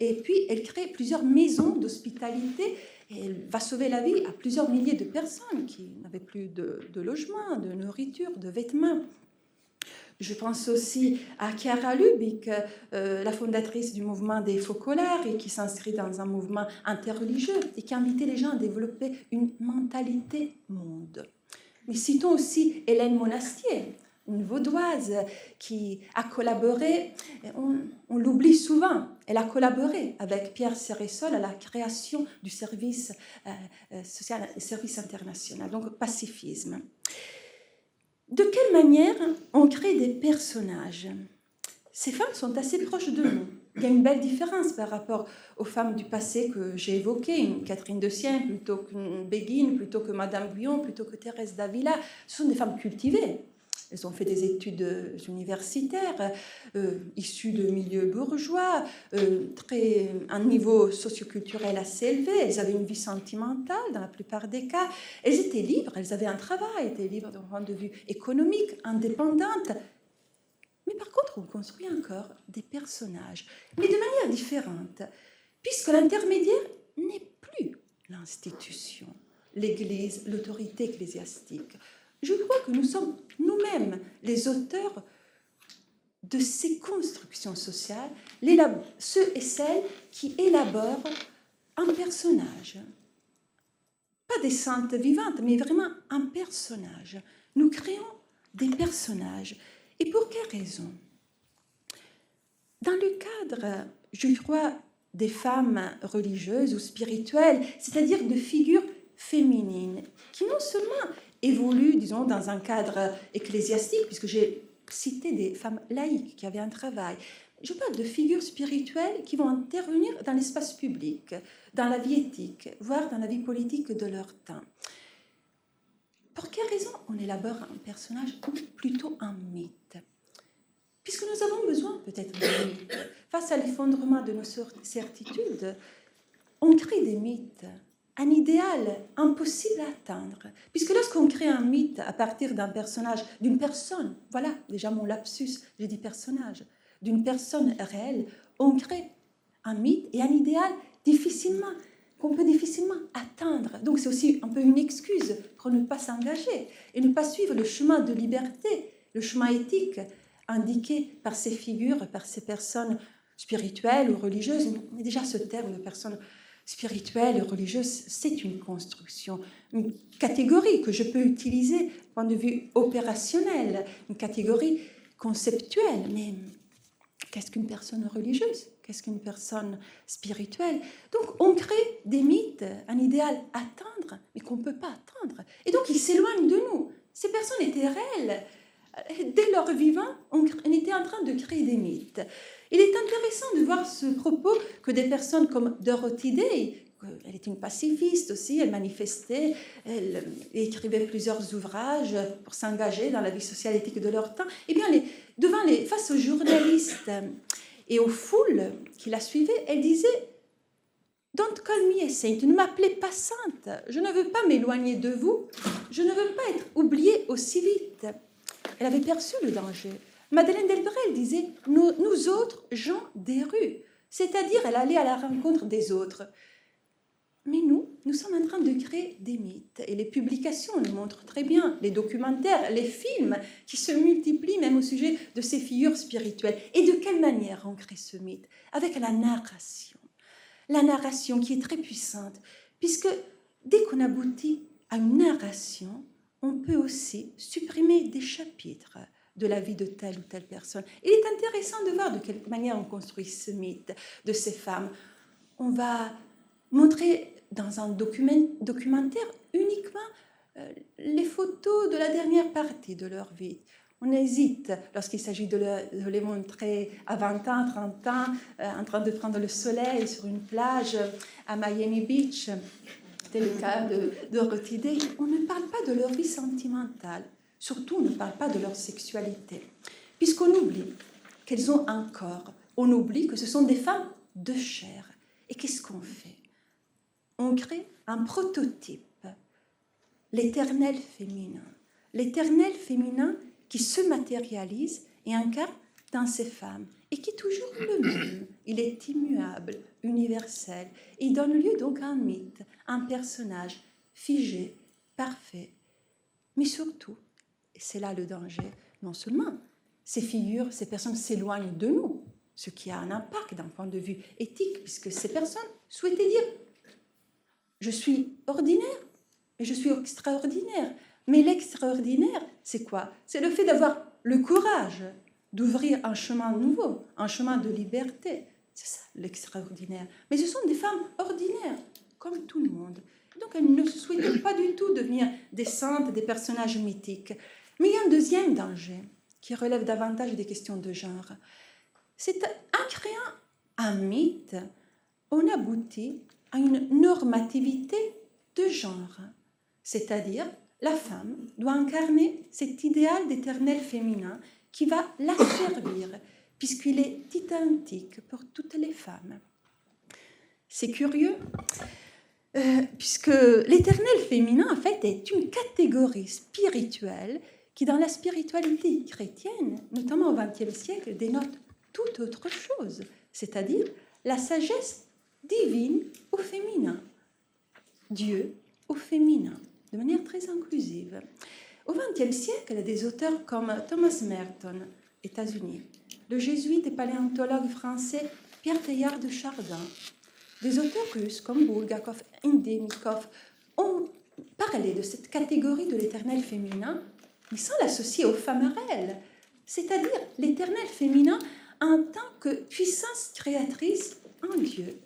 et puis elle crée plusieurs maisons d'hospitalité. Et elle va sauver la vie à plusieurs milliers de personnes qui n'avaient plus de logement, de nourriture, de vêtements. Je pense aussi à Chiara Lubich, la fondatrice du mouvement des Focolari, qui s'inscrit dans un mouvement interreligieux et qui a invité les gens à développer une mentalité monde. Mais citons aussi Hélène Monastier, une vaudoise qui a collaboré, on l'oublie souvent, elle a collaboré avec Pierre Céresol à la création du service social, service international, donc pacifisme. De quelle manière on crée des personnages? Ces femmes sont assez proches de nous. Il y a une belle différence par rapport aux femmes du passé que j'ai évoquées, une Catherine de Sienne plutôt qu'une Béguine, plutôt que Madame Guyon, plutôt que Thérèse d'Avila. Ce sont des femmes cultivées. Elles ont fait des études universitaires, issues de milieux bourgeois, un niveau socioculturel assez élevé. Elles avaient une vie sentimentale dans la plupart des cas. Elles étaient libres, elles avaient un travail, étaient libres d'un point de vue économique, indépendantes. Mais par contre, on construit encore des personnages, mais de manière différente, puisque l'intermédiaire n'est plus l'institution, l'Église, l'autorité ecclésiastique. Je crois que nous sommes nous-mêmes les auteurs de ces constructions sociales, ceux et celles qui élaborent un personnage. Pas des saintes vivantes, mais vraiment un personnage. Nous créons des personnages. Et pour quelle raison? Dans le cadre, je crois, des femmes religieuses ou spirituelles, c'est-à-dire de figures féminines, qui non seulement évoluent, disons, dans un cadre ecclésiastique, puisque j'ai cité des femmes laïques qui avaient un travail. Je parle de figures spirituelles qui vont intervenir dans l'espace public, dans la vie éthique, voire dans la vie politique de leur temps. Pour quelle raison on élabore un personnage ou plutôt un mythe? Puisque nous avons besoin peut-être de mythes. Face à l'effondrement de nos certitudes, on crée des mythes. Un idéal impossible à atteindre. Puisque lorsqu'on crée un mythe à partir d'un personnage, d'une personne, voilà, déjà mon lapsus, j'ai dit personnage, d'une personne réelle, on crée un mythe et un idéal qu'on peut difficilement atteindre. Donc c'est aussi un peu une excuse pour ne pas s'engager et ne pas suivre le chemin de liberté, le chemin éthique indiqué par ces figures, par ces personnes spirituelles ou religieuses. Mais déjà ce terme de personne spirituelle et religieuse, c'est une construction, une catégorie que je peux utiliser du point de vue opérationnel, une catégorie conceptuelle. Mais qu'est-ce qu'une personne religieuse? Qu'est-ce qu'une personne spirituelle? Donc on crée des mythes, un idéal à atteindre, mais qu'on ne peut pas atteindre. Et donc ils s'éloignent de nous. Ces personnes étaient réelles. Dès leur vivant, on était en train de créer des mythes. Il est intéressant de voir ce propos que des personnes comme Dorothy Day, elle était une pacifiste aussi, elle manifestait, elle écrivait plusieurs ouvrages pour s'engager dans la vie sociale et éthique de leur temps. Eh bien, face aux journalistes et aux foules qui la suivaient, elle disait « Don't call me a saint, ne m'appelez pas sainte, je ne veux pas m'éloigner de vous, je ne veux pas être oubliée aussi vite. » Elle avait perçu le danger. Madeleine Delbrel disait « nous autres, gens des rues », c'est-à-dire elle allait à la rencontre des autres. Mais nous sommes en train de créer des mythes. Et les publications le montrent très bien, les documentaires, les films qui se multiplient même au sujet de ces figures spirituelles. Et de quelle manière on crée ce mythe? Avec la narration. La narration qui est très puissante, puisque dès qu'on aboutit à une narration, on peut aussi supprimer des chapitres de la vie de telle ou telle personne. Il est intéressant de voir de quelle manière on construit ce mythe de ces femmes. On va montrer dans un documentaire uniquement les photos de la dernière partie de leur vie. On hésite lorsqu'il s'agit de les montrer à 20 ans, 30 ans, en train de prendre le soleil sur une plage à Miami Beach. C'était le cas de Dorothy Day. On ne parle pas de leur vie sentimentale. Surtout, on ne parle pas de leur sexualité. Puisqu'on oublie qu'elles ont un corps. On oublie que ce sont des femmes de chair. Et qu'est-ce qu'on fait? On crée un prototype, l'éternel féminin. L'éternel féminin qui se matérialise et incarne dans ces femmes et qui est toujours le même. Il est immuable, universel. Et il donne lieu donc à un mythe, un personnage figé, parfait. Mais surtout, et c'est là le danger, non seulement ces figures, ces personnes s'éloignent de nous, ce qui a un impact d'un point de vue éthique, puisque ces personnes souhaitaient dire « je suis ordinaire, mais je suis extraordinaire ». Mais l'extraordinaire, c'est quoi? C'est le fait d'avoir le courage d'ouvrir un chemin nouveau, un chemin de liberté. C'est ça l'extraordinaire. Mais ce sont des femmes ordinaires, comme tout le monde. Donc elles ne souhaitaient pas du tout devenir des saintes, des personnages mythiques. Mais il y a un deuxième danger qui relève davantage des questions de genre. C'est en créant un mythe, on aboutit à une normativité de genre. C'est-à-dire, la femme doit incarner cet idéal d'éternel féminin qui va la servir, puisqu'il est identique pour toutes les femmes. C'est curieux, puisque l'éternel féminin, en fait, est une catégorie spirituelle qui, dans la spiritualité chrétienne, notamment au XXe siècle, dénote tout autre chose, c'est-à-dire la sagesse divine au féminin, Dieu au féminin, de manière très inclusive. Au XXe siècle, des auteurs comme Thomas Merton, États-Unis, le jésuite et paléontologue français Pierre Teilhard de Chardin, des auteurs russes comme Bulgakov, Endemikov ont parlé de cette catégorie de l'éternel féminin, mais sans l'associer aux femmes réelles, c'est-à-dire l'éternel féminin en tant que puissance créatrice en Dieu,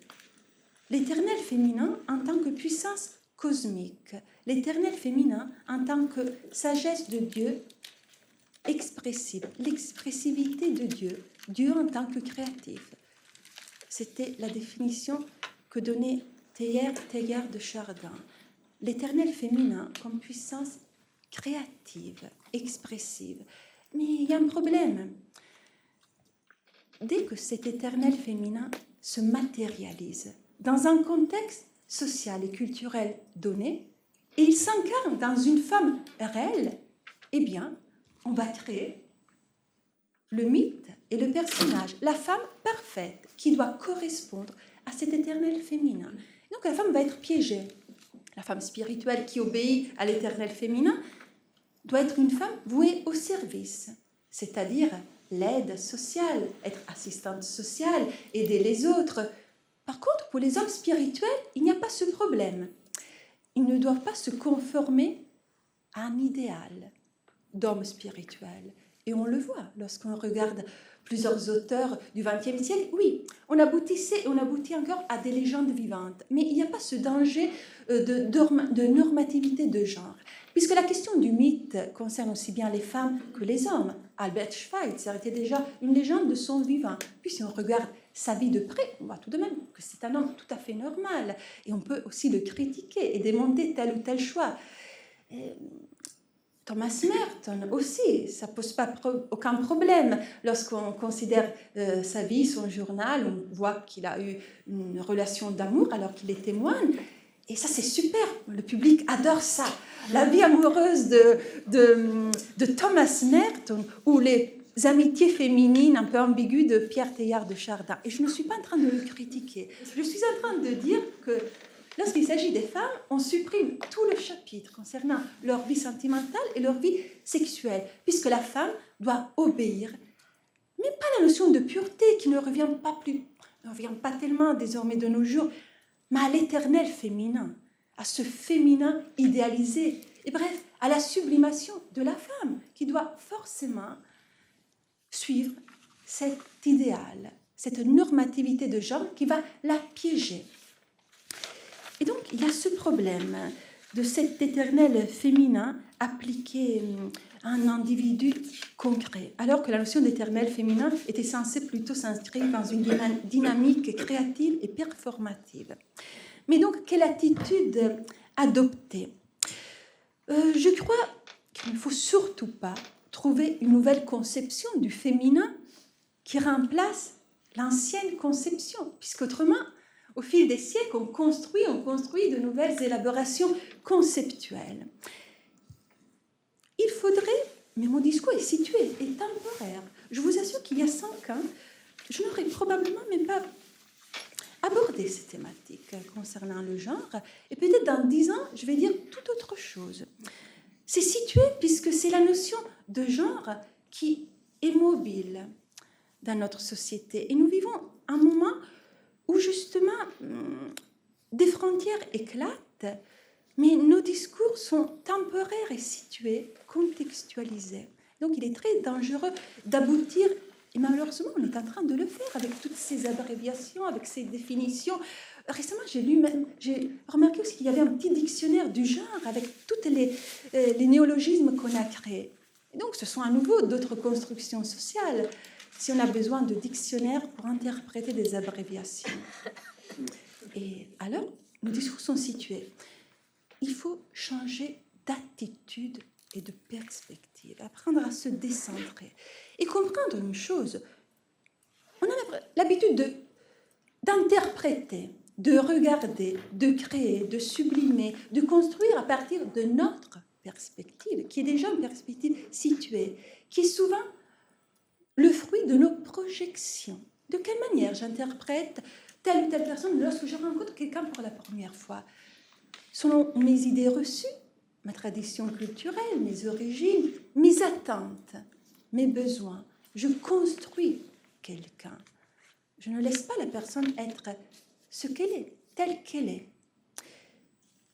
l'éternel féminin en tant que puissance cosmique, l'éternel féminin en tant que sagesse de Dieu expressive, l'expressivité de Dieu, Dieu en tant que créatif. C'était la définition que donnait Teilhard de Chardin. L'éternel féminin comme puissance créative, expressive. Mais il y a un problème. Dès que cet éternel féminin se matérialise dans un contexte social et culturel donné, et il s'incarne dans une femme réelle, eh bien, on va créer le mythe et le personnage, la femme parfaite qui doit correspondre à cet éternel féminin. Donc la femme va être piégée. La femme spirituelle qui obéit à l'éternel féminin doit être une femme vouée au service, c'est-à-dire l'aide sociale, être assistante sociale, aider les autres. Par contre, pour les hommes spirituels, il n'y a pas ce problème. Ils ne doivent pas se conformer à un idéal d'homme spirituel. Et on le voit lorsqu'on regarde plusieurs auteurs du XXe siècle. Oui, on aboutit encore à des légendes vivantes, mais il n'y a pas ce danger de normativité de genre. Puisque la question du mythe concerne aussi bien les femmes que les hommes. Albert Schweitzer était déjà une légende de son vivant. Puis si on regarde sa vie de près, on voit tout de même que c'est un homme tout à fait normal. Et on peut aussi le critiquer et démonter tel ou tel choix. Thomas Merton aussi, ça ne pose pas aucun problème. Lorsqu'on considère sa vie, son journal, on voit qu'il a eu une relation d'amour alors qu'il est moine. Et ça, c'est super. Le public adore ça. La vie amoureuse de Thomas Merton ou les amitiés féminines un peu ambiguës de Pierre Teilhard de Chardin. Et je ne suis pas en train de le critiquer. Je suis en train de dire que lorsqu'il s'agit des femmes, on supprime tout le chapitre concernant leur vie sentimentale et leur vie sexuelle, puisque la femme doit obéir. Mais pas la notion de pureté qui ne revient pas tellement désormais de nos jours, mais à l'éternel féminin, à ce féminin idéalisé, et bref, à la sublimation de la femme, qui doit forcément suivre cet idéal, cette normativité de genre qui va la piéger. Et donc, il y a ce problème de cet éternel féminin appliqué à un individu concret, alors que la notion d'éternel féminin était censée plutôt s'inscrire dans une dynamique créative et performative. Mais donc, quelle attitude adopter? Je crois qu'il ne faut surtout pas trouver une nouvelle conception du féminin qui remplace l'ancienne conception, puisqu'autrement, au fil des siècles, on construit de nouvelles élaborations conceptuelles. Il faudrait, mais mon discours est situé, est temporaire. Je vous assure qu'il y a 5 ans, je n'aurais probablement même pas abordé ces thématiques concernant le genre, et peut-être dans 10 ans, je vais dire tout autre chose. C'est situé puisque c'est la notion de genre qui est mobile dans notre société. Et nous vivons un moment où justement des frontières éclatent, mais nos discours sont temporaires et situés, contextualisés. Donc il est très dangereux d'aboutir, et malheureusement on est en train de le faire avec toutes ces abréviations, avec ces définitions. Récemment, j'ai remarqué aussi qu'il y avait un petit dictionnaire du genre avec tous les néologismes qu'on a créés. Et donc ce sont à nouveau d'autres constructions sociales, si on a besoin de dictionnaires pour interpréter des abréviations. Et alors, nos discours sont situés. Il faut changer d'attitude et de perspective, apprendre à se décentrer et comprendre une chose. On a l'habitude d'interpréter, de regarder, de créer, de sublimer, de construire à partir de notre perspective, qui est déjà une perspective située, qui est souvent le fruit de nos projections. De quelle manière j'interprète telle ou telle personne lorsque je rencontre quelqu'un pour la première fois? Selon mes idées reçues, ma tradition culturelle, mes origines, mes attentes, mes besoins, je construis quelqu'un. Je ne laisse pas la personne être ce qu'elle est, telle qu'elle est.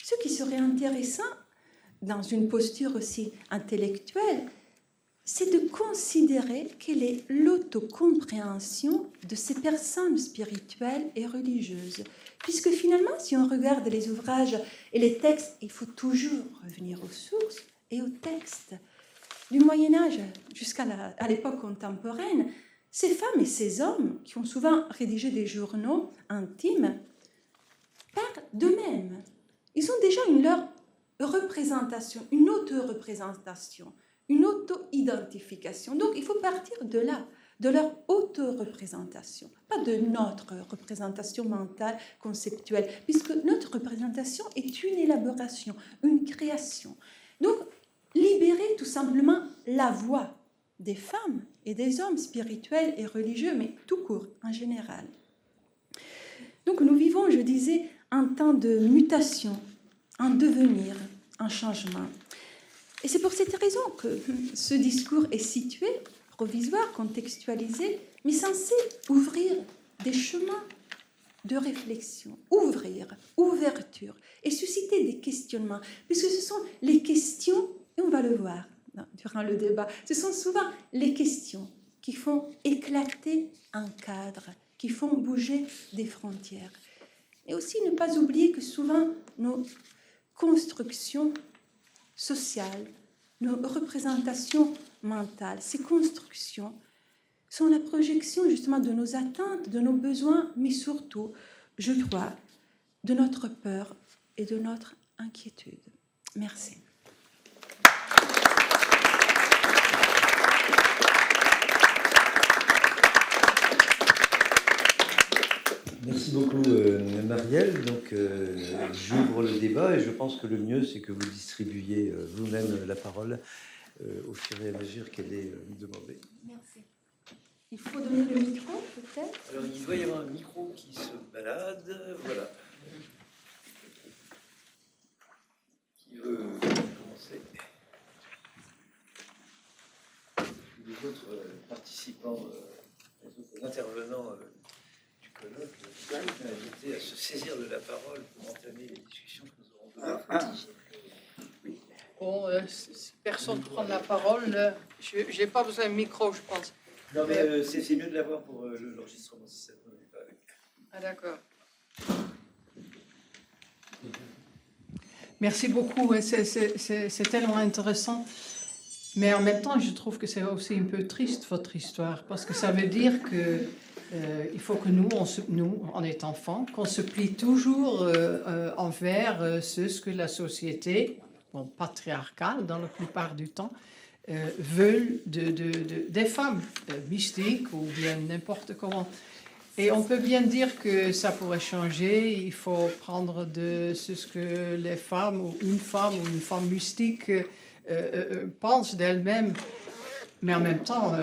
Ce qui serait intéressant dans une posture aussi intellectuelle, c'est de considérer quelle est l'autocompréhension de ces personnes spirituelles et religieuses. Puisque finalement, si on regarde les ouvrages et les textes, il faut toujours revenir aux sources et aux textes. Du Moyen-Âge jusqu'à l'époque contemporaine, ces femmes et ces hommes, qui ont souvent rédigé des journaux intimes, parlent d'eux-mêmes. Ils ont déjà leur représentation, une auto-représentation, une auto-identification. Donc, il faut partir de là, de leur auto-représentation, pas de notre représentation mentale, conceptuelle, puisque notre représentation est une élaboration, une création. Donc, libérer tout simplement la voix des femmes et des hommes spirituels et religieux, mais tout court, en général. Donc, nous vivons, je disais, un temps de mutation, un devenir, un changement. Et c'est pour cette raison que ce discours est situé, provisoire, contextualisé, mais censé ouvrir des chemins de réflexion, ouverture, et susciter des questionnements, puisque ce sont les questions, et on va le voir durant le débat, ce sont souvent les questions qui font éclater un cadre, qui font bouger des frontières. Et aussi ne pas oublier que souvent nos constructions sociales, nos représentations mentales, ces constructions sont la projection justement de nos attentes, de nos besoins, mais surtout, je crois, de notre peur et de notre inquiétude. Merci. Merci beaucoup, Marielle. Donc, j'ouvre le débat et je pense que le mieux, c'est que vous distribuiez vous-même la parole au fur et à mesure qu'elle est demandée. Merci. Il faut donner le micro, peut-être? Alors, il doit y avoir un micro qui se balade. Voilà. Qui veut commencer? Les autres participants, les autres intervenants du colloque, je vais inviter à se saisir de la parole pour entamer les discussions que nous aurons demain. Bon, si personne ne prend la parole, je n'ai pas besoin de micro, je pense. Non, mais c'est mieux de l'avoir pour l'enregistrement, si ça ne va pas avec. Ah, d'accord. Merci beaucoup, c'est tellement intéressant. Mais en même temps, je trouve que c'est aussi un peu triste, votre histoire, parce que ça veut dire que il faut que nous, on est enfants, qu'on se plie toujours envers ce que la société, patriarcale dans la plupart du temps, veulent des femmes mystiques ou bien n'importe comment. Et on peut bien dire que ça pourrait changer. Il faut prendre de ce que les femmes ou une femme mystique pense d'elle-même. Mais en même temps,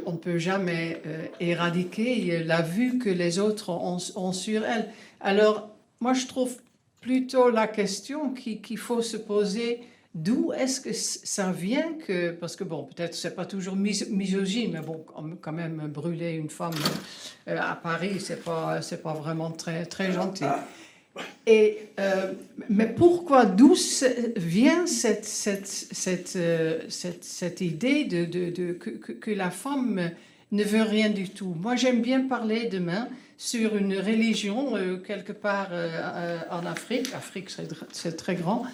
on ne peut jamais éradiquer la vue que les autres ont sur elle. Alors, moi, je trouve plutôt la question qu'il faut se poser, d'où est-ce que ça vient que... Parce que, bon, peut-être c'est pas toujours misogyne, mais bon, quand même, brûler une femme à Paris, c'est pas vraiment très, très gentil. Mais pourquoi, d'où vient cette idée que la femme ne veut rien du tout? Moi, j'aime bien parler demain sur une religion quelque part en Afrique. Afrique, c'est très grand.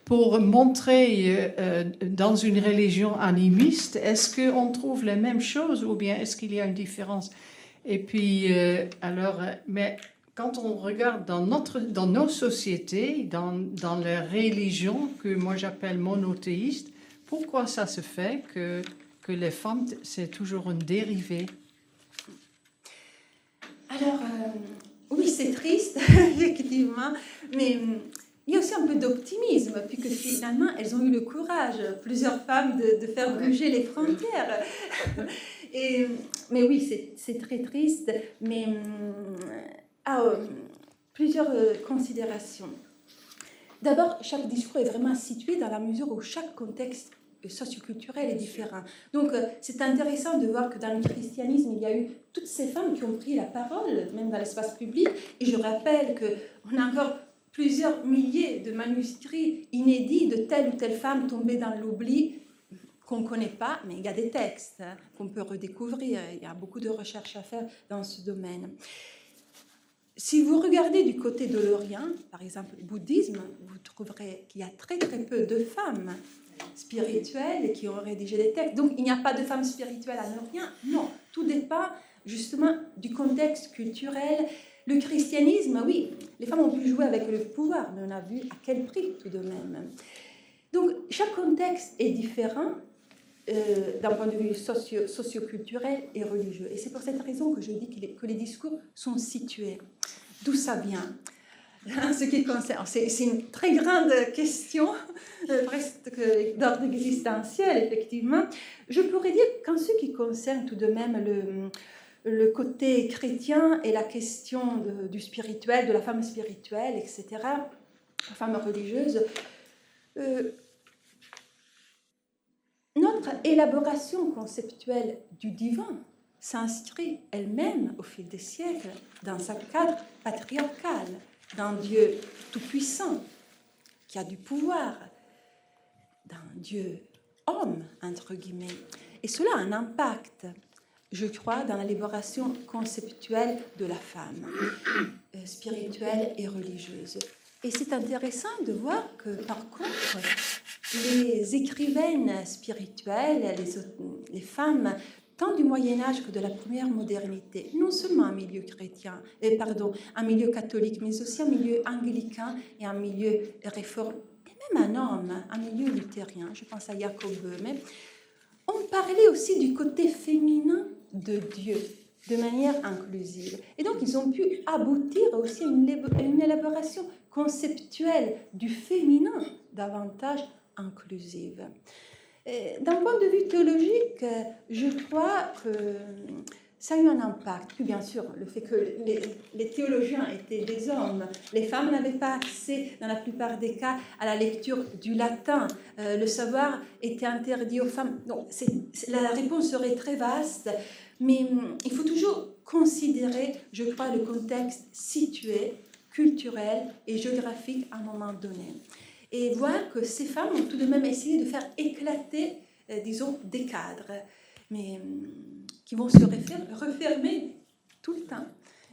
Pour montrer dans une religion animiste, est-ce qu'on trouve les mêmes choses ou bien est-ce qu'il y a une différence? Et puis, mais quand on regarde dans nos sociétés, dans les religions que moi j'appelle monothéistes, pourquoi ça se fait que les femmes, c'est toujours une dérivée? Alors, oui, c'est triste, effectivement, mais il y a aussi un peu d'optimisme, puisque finalement, elles ont eu le courage, plusieurs femmes, de faire bouger les frontières. Mais oui, c'est très triste, mais plusieurs considérations. D'abord, chaque discours est vraiment situé dans la mesure où chaque contexte socioculturel est différent. Donc, c'est intéressant de voir que dans le christianisme, il y a eu toutes ces femmes qui ont pris la parole, même dans l'espace public. Et je rappelle qu'on a encore plusieurs milliers de manuscrits inédits de telle ou telle femme tombée dans l'oubli, qu'on ne connaît pas, mais il y a des textes qu'on peut redécouvrir. Il y a beaucoup de recherches à faire dans ce domaine. Si vous regardez du côté de l'Orient, par exemple le bouddhisme, vous trouverez qu'il y a très très peu de femmes spirituelles qui ont rédigé des textes. Donc il n'y a pas de femmes spirituelles en Orient. Non, tout dépend justement du contexte culturel. Le christianisme, oui, les femmes ont pu jouer avec le pouvoir, mais on a vu à quel prix tout de même. Donc chaque contexte est différent d'un point de vue socio-culturel et religieux. Et c'est pour cette raison que je dis que les discours sont situés. D'où ça vient? Ce qui concerne, c'est une très grande question, presque d'ordre existentiel, effectivement. Je pourrais dire qu'en ce qui concerne tout de même le côté chrétien et la question du spirituel, de la femme spirituelle, etc., la femme religieuse, notre élaboration conceptuelle du divin s'inscrit elle-même au fil des siècles dans un cadre patriarcal, d'un Dieu tout-puissant qui a du pouvoir, d'un Dieu homme, entre guillemets. Et cela a un impact, je crois, dans l'élaboration conceptuelle de la femme, spirituelle et religieuse. Et c'est intéressant de voir que, par contre, les écrivaines spirituelles, les femmes, tant du Moyen-Âge que de la première modernité, non seulement un milieu chrétien, un milieu catholique, mais aussi un milieu anglican et un milieu réformé, et même un homme, un milieu luthérien, je pense à Jacob Böhme, on parlait aussi du côté féminin de Dieu, de manière inclusive. Et donc, ils ont pu aboutir aussi à une élaboration conceptuelle du féminin davantage inclusive. D'un point de vue théologique, je crois que ça a eu un impact. Puis bien sûr, le fait que les théologiens étaient des hommes, les femmes n'avaient pas accès, dans la plupart des cas, à la lecture du latin. Le savoir était interdit aux femmes. Donc, la réponse serait très vaste, mais il faut toujours considérer, je crois, le contexte situé, culturel et géographique à un moment donné. Et voir que ces femmes ont tout de même essayé de faire éclater, disons, des cadres, mais qui vont se refermer tout le temps.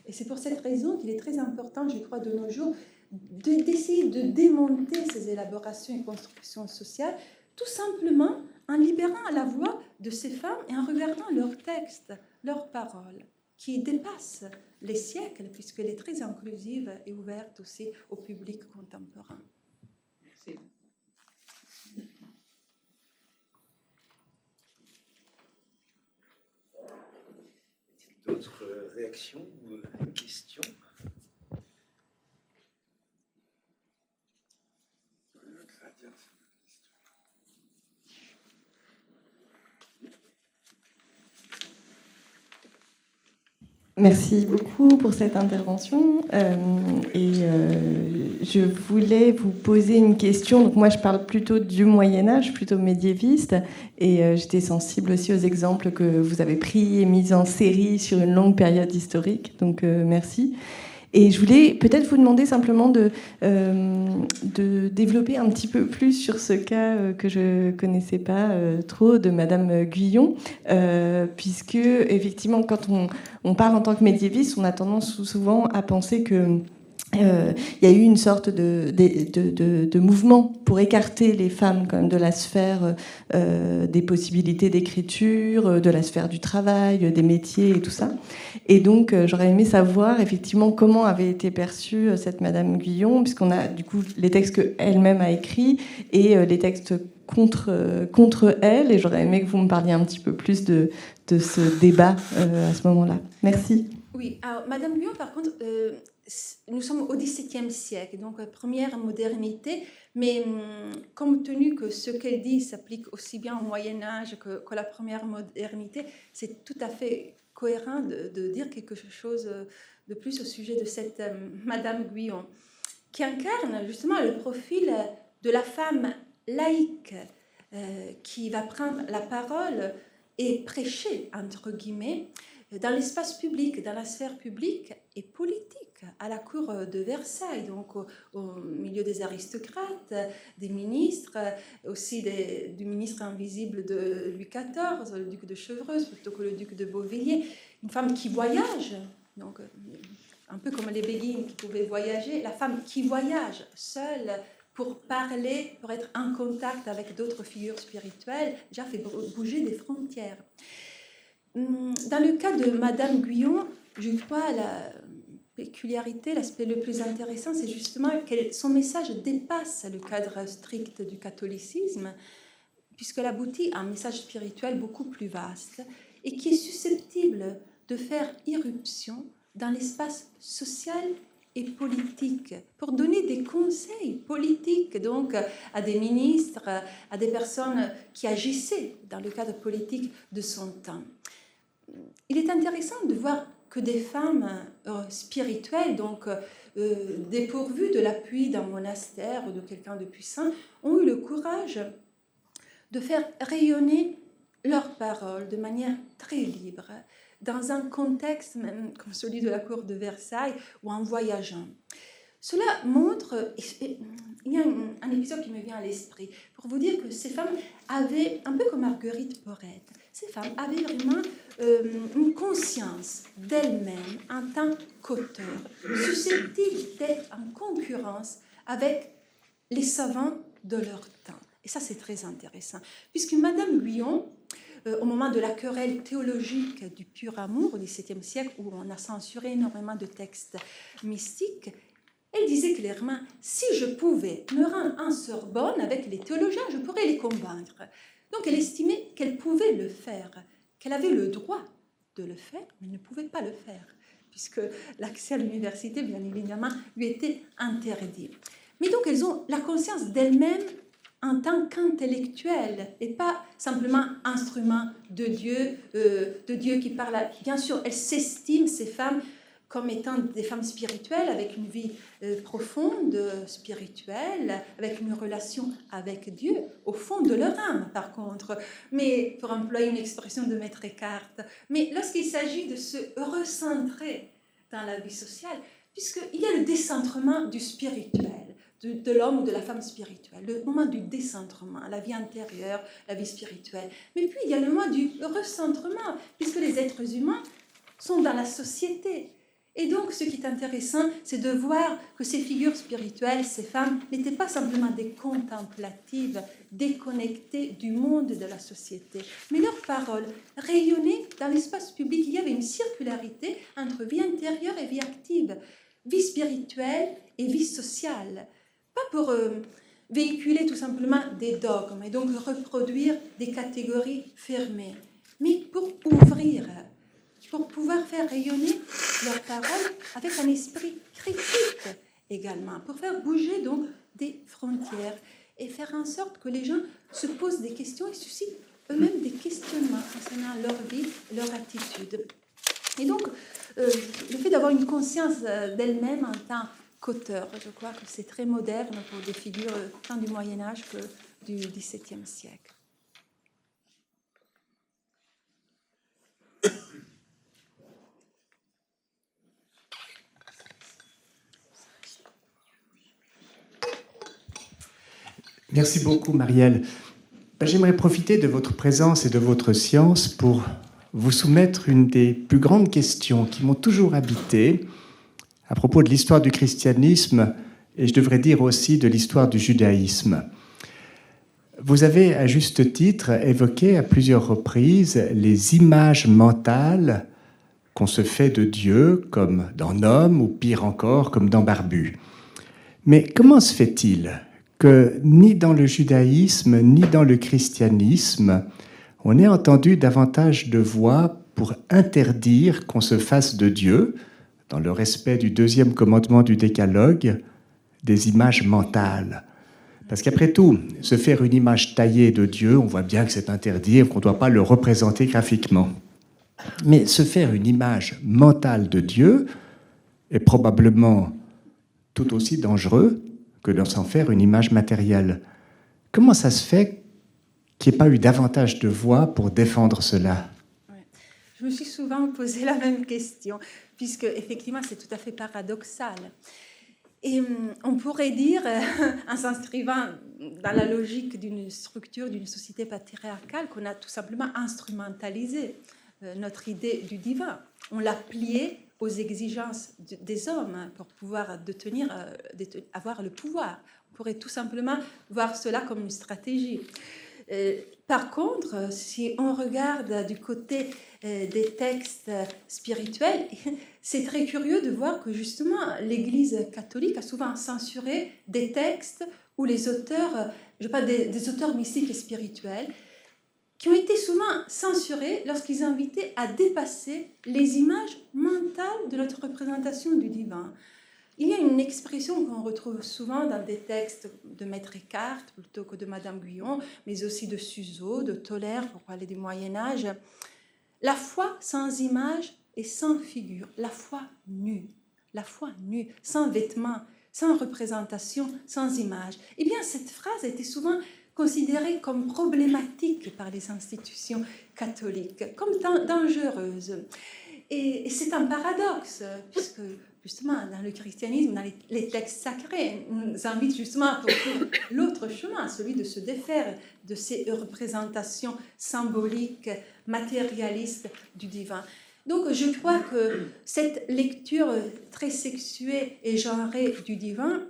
Et c'est pour cette raison qu'il est très important, je crois, de nos jours, d'essayer de démonter ces élaborations et constructions sociales, tout simplement en libérant la voix de ces femmes et en regardant leurs textes, leurs paroles, qui dépassent les siècles, puisqu'elle est très inclusive et ouverte aussi au public contemporain. Merci. D'autres réactions ou questions? Merci beaucoup pour cette intervention. Je voulais vous poser une question. Donc moi, je parle plutôt du Moyen-Âge, plutôt médiéviste. Et j'étais sensible aussi aux exemples que vous avez pris et mis en série sur une longue période historique. Donc merci. Et je voulais peut-être vous demander simplement de développer un petit peu plus sur ce cas que je connaissais pas trop de Madame Guyon, puisque effectivement, quand on parle en tant que médiéviste, on a tendance souvent à penser que il y a eu une sorte de mouvement pour écarter les femmes quand même de la sphère des possibilités d'écriture, de la sphère du travail, des métiers et tout ça. Et donc, j'aurais aimé savoir effectivement comment avait été perçue cette Madame Guyon, puisqu'on a du coup les textes qu'elle-même a écrits et les textes contre elle. Et j'aurais aimé que vous me parliez un petit peu plus de ce débat à ce moment-là. Merci. Oui, alors Madame Guyon, par contre, nous sommes au XVIIe siècle, donc première modernité, mais compte tenu que ce qu'elle dit s'applique aussi bien au Moyen-Âge que la première modernité, c'est tout à fait cohérent de dire quelque chose de plus au sujet de cette Madame Guyon, qui incarne justement le profil de la femme laïque qui va prendre la parole et prêcher, entre guillemets, dans l'espace public, dans la sphère publique et politique, à la cour de Versailles, donc au milieu des aristocrates, des ministres, aussi du ministre invisible de Louis XIV, le duc de Chevreuse, plutôt que le duc de Beauvilliers, une femme qui voyage, donc un peu comme les béguines qui pouvaient voyager, la femme qui voyage seule pour parler, pour être en contact avec d'autres figures spirituelles, déjà fait bouger des frontières. Dans le cas de Madame Guyon, je crois la péculiarité, l'aspect le plus intéressant, c'est justement que son message dépasse le cadre strict du catholicisme, puisqu'elle aboutit à un message spirituel beaucoup plus vaste et qui est susceptible de faire irruption dans l'espace social et politique, pour donner des conseils politiques donc à des ministres, à des personnes qui agissaient dans le cadre politique de son temps. Il est intéressant de voir que des femmes spirituelles, donc dépourvues de l'appui d'un monastère ou de quelqu'un de puissant, ont eu le courage de faire rayonner leurs paroles de manière très libre, dans un contexte même comme celui de la cour de Versailles ou en voyageant. Cela montre, il y a un épisode qui me vient à l'esprit, pour vous dire que ces femmes avaient, un peu comme Marguerite Porete, ces femmes avaient vraiment une conscience d'elles-mêmes en tant qu'auteurs, susceptibles d'être en concurrence avec les savants de leur temps. Et ça, c'est très intéressant, puisque Madame Guyon, au moment de la querelle théologique du pur amour au XVIIe siècle, où on a censuré énormément de textes mystiques, elle disait clairement, si je pouvais me rendre en Sorbonne avec les théologiens, je pourrais les convaincre. Donc elle estimait qu'elle pouvait le faire, qu'elle avait le droit de le faire, mais elle ne pouvait pas le faire, puisque l'accès à l'université, bien évidemment, lui était interdit. Mais donc elles ont la conscience d'elles-mêmes en tant qu'intellectuelles et pas simplement instrument de Dieu qui parle. Bien sûr, elles s'estiment, ces femmes, comme étant des femmes spirituelles, avec une vie profonde, spirituelle, avec une relation avec Dieu, au fond de leur âme, par contre. Mais, pour employer une expression de Maître Eckhart, mais lorsqu'il s'agit de se recentrer dans la vie sociale, puisqu'il y a le décentrement du spirituel, de l'homme ou de la femme spirituelle, le moment du décentrement, la vie intérieure, la vie spirituelle. Mais puis, il y a le moment du recentrement, puisque les êtres humains sont dans la société. Et donc, ce qui est intéressant, c'est de voir que ces figures spirituelles, ces femmes, n'étaient pas simplement des contemplatives, déconnectées du monde de la société, mais leurs paroles rayonnaient dans l'espace public. Il y avait une circularité entre vie intérieure et vie active, vie spirituelle et vie sociale. Pas pour véhiculer tout simplement des dogmes et donc reproduire des catégories fermées, mais pour ouvrir pour pouvoir faire rayonner leurs paroles avec un esprit critique également, pour faire bouger donc des frontières et faire en sorte que les gens se posent des questions et suscitent eux-mêmes des questionnements concernant leur vie, leur attitude. Et donc, le fait d'avoir une conscience d'elle-même en tant qu'auteur, je crois que c'est très moderne pour des figures tant du Moyen-Âge que du XVIIe siècle. Merci beaucoup, Marielle. J'aimerais profiter de votre présence et de votre science pour vous soumettre une des plus grandes questions qui m'ont toujours habité à propos de l'histoire du christianisme et je devrais dire aussi de l'histoire du judaïsme. Vous avez à juste titre évoqué à plusieurs reprises les images mentales qu'on se fait de Dieu, comme dans Noam ou pire encore, comme dans Barbu. Mais comment se fait-il que ni dans le judaïsme ni dans le christianisme, on ait entendu davantage de voix pour interdire qu'on se fasse de Dieu, dans le respect du deuxième commandement du Décalogue, des images mentales? Parce qu'après tout, se faire une image taillée de Dieu, on voit bien que c'est interdit et qu'on ne doit pas le représenter graphiquement. Mais se faire une image mentale de Dieu est probablement tout aussi dangereux que de s'en faire une image matérielle. Comment ça se fait qu'il n'y ait pas eu davantage de voix pour défendre cela? Je me suis souvent posé la même question, puisque effectivement c'est tout à fait paradoxal. Et on pourrait dire, en s'inscrivant dans la logique d'une structure, d'une société patriarcale, qu'on a tout simplement instrumentalisé notre idée du divin. On l'a plié aux exigences des hommes pour pouvoir avoir le pouvoir. On pourrait tout simplement voir cela comme une stratégie. Par contre, si on regarde du côté des textes spirituels, c'est très curieux de voir que justement l'Église catholique a souvent censuré des textes où les auteurs, je parle des auteurs mystiques et spirituels, qui ont été souvent censurés lorsqu'ils invitaient à dépasser les images mentales de notre représentation du divin. Il y a une expression qu'on retrouve souvent dans des textes de Maître Eckhart plutôt que de Madame Guyon, mais aussi de Suzeau, de Tolère, pour parler du Moyen-Âge. La foi sans image et sans figure, la foi nue, sans vêtements, sans représentation, sans image. Eh bien, cette phrase a été souvent considérée comme problématique par les institutions catholiques, comme dangereuse. Et c'est un paradoxe, puisque justement, dans le christianisme, dans les textes sacrés, nous invitent justement à poursuivre l'autre chemin, celui de se défaire de ces représentations symboliques, matérialistes du divin. Donc, je crois que cette lecture très sexuée et genrée du divin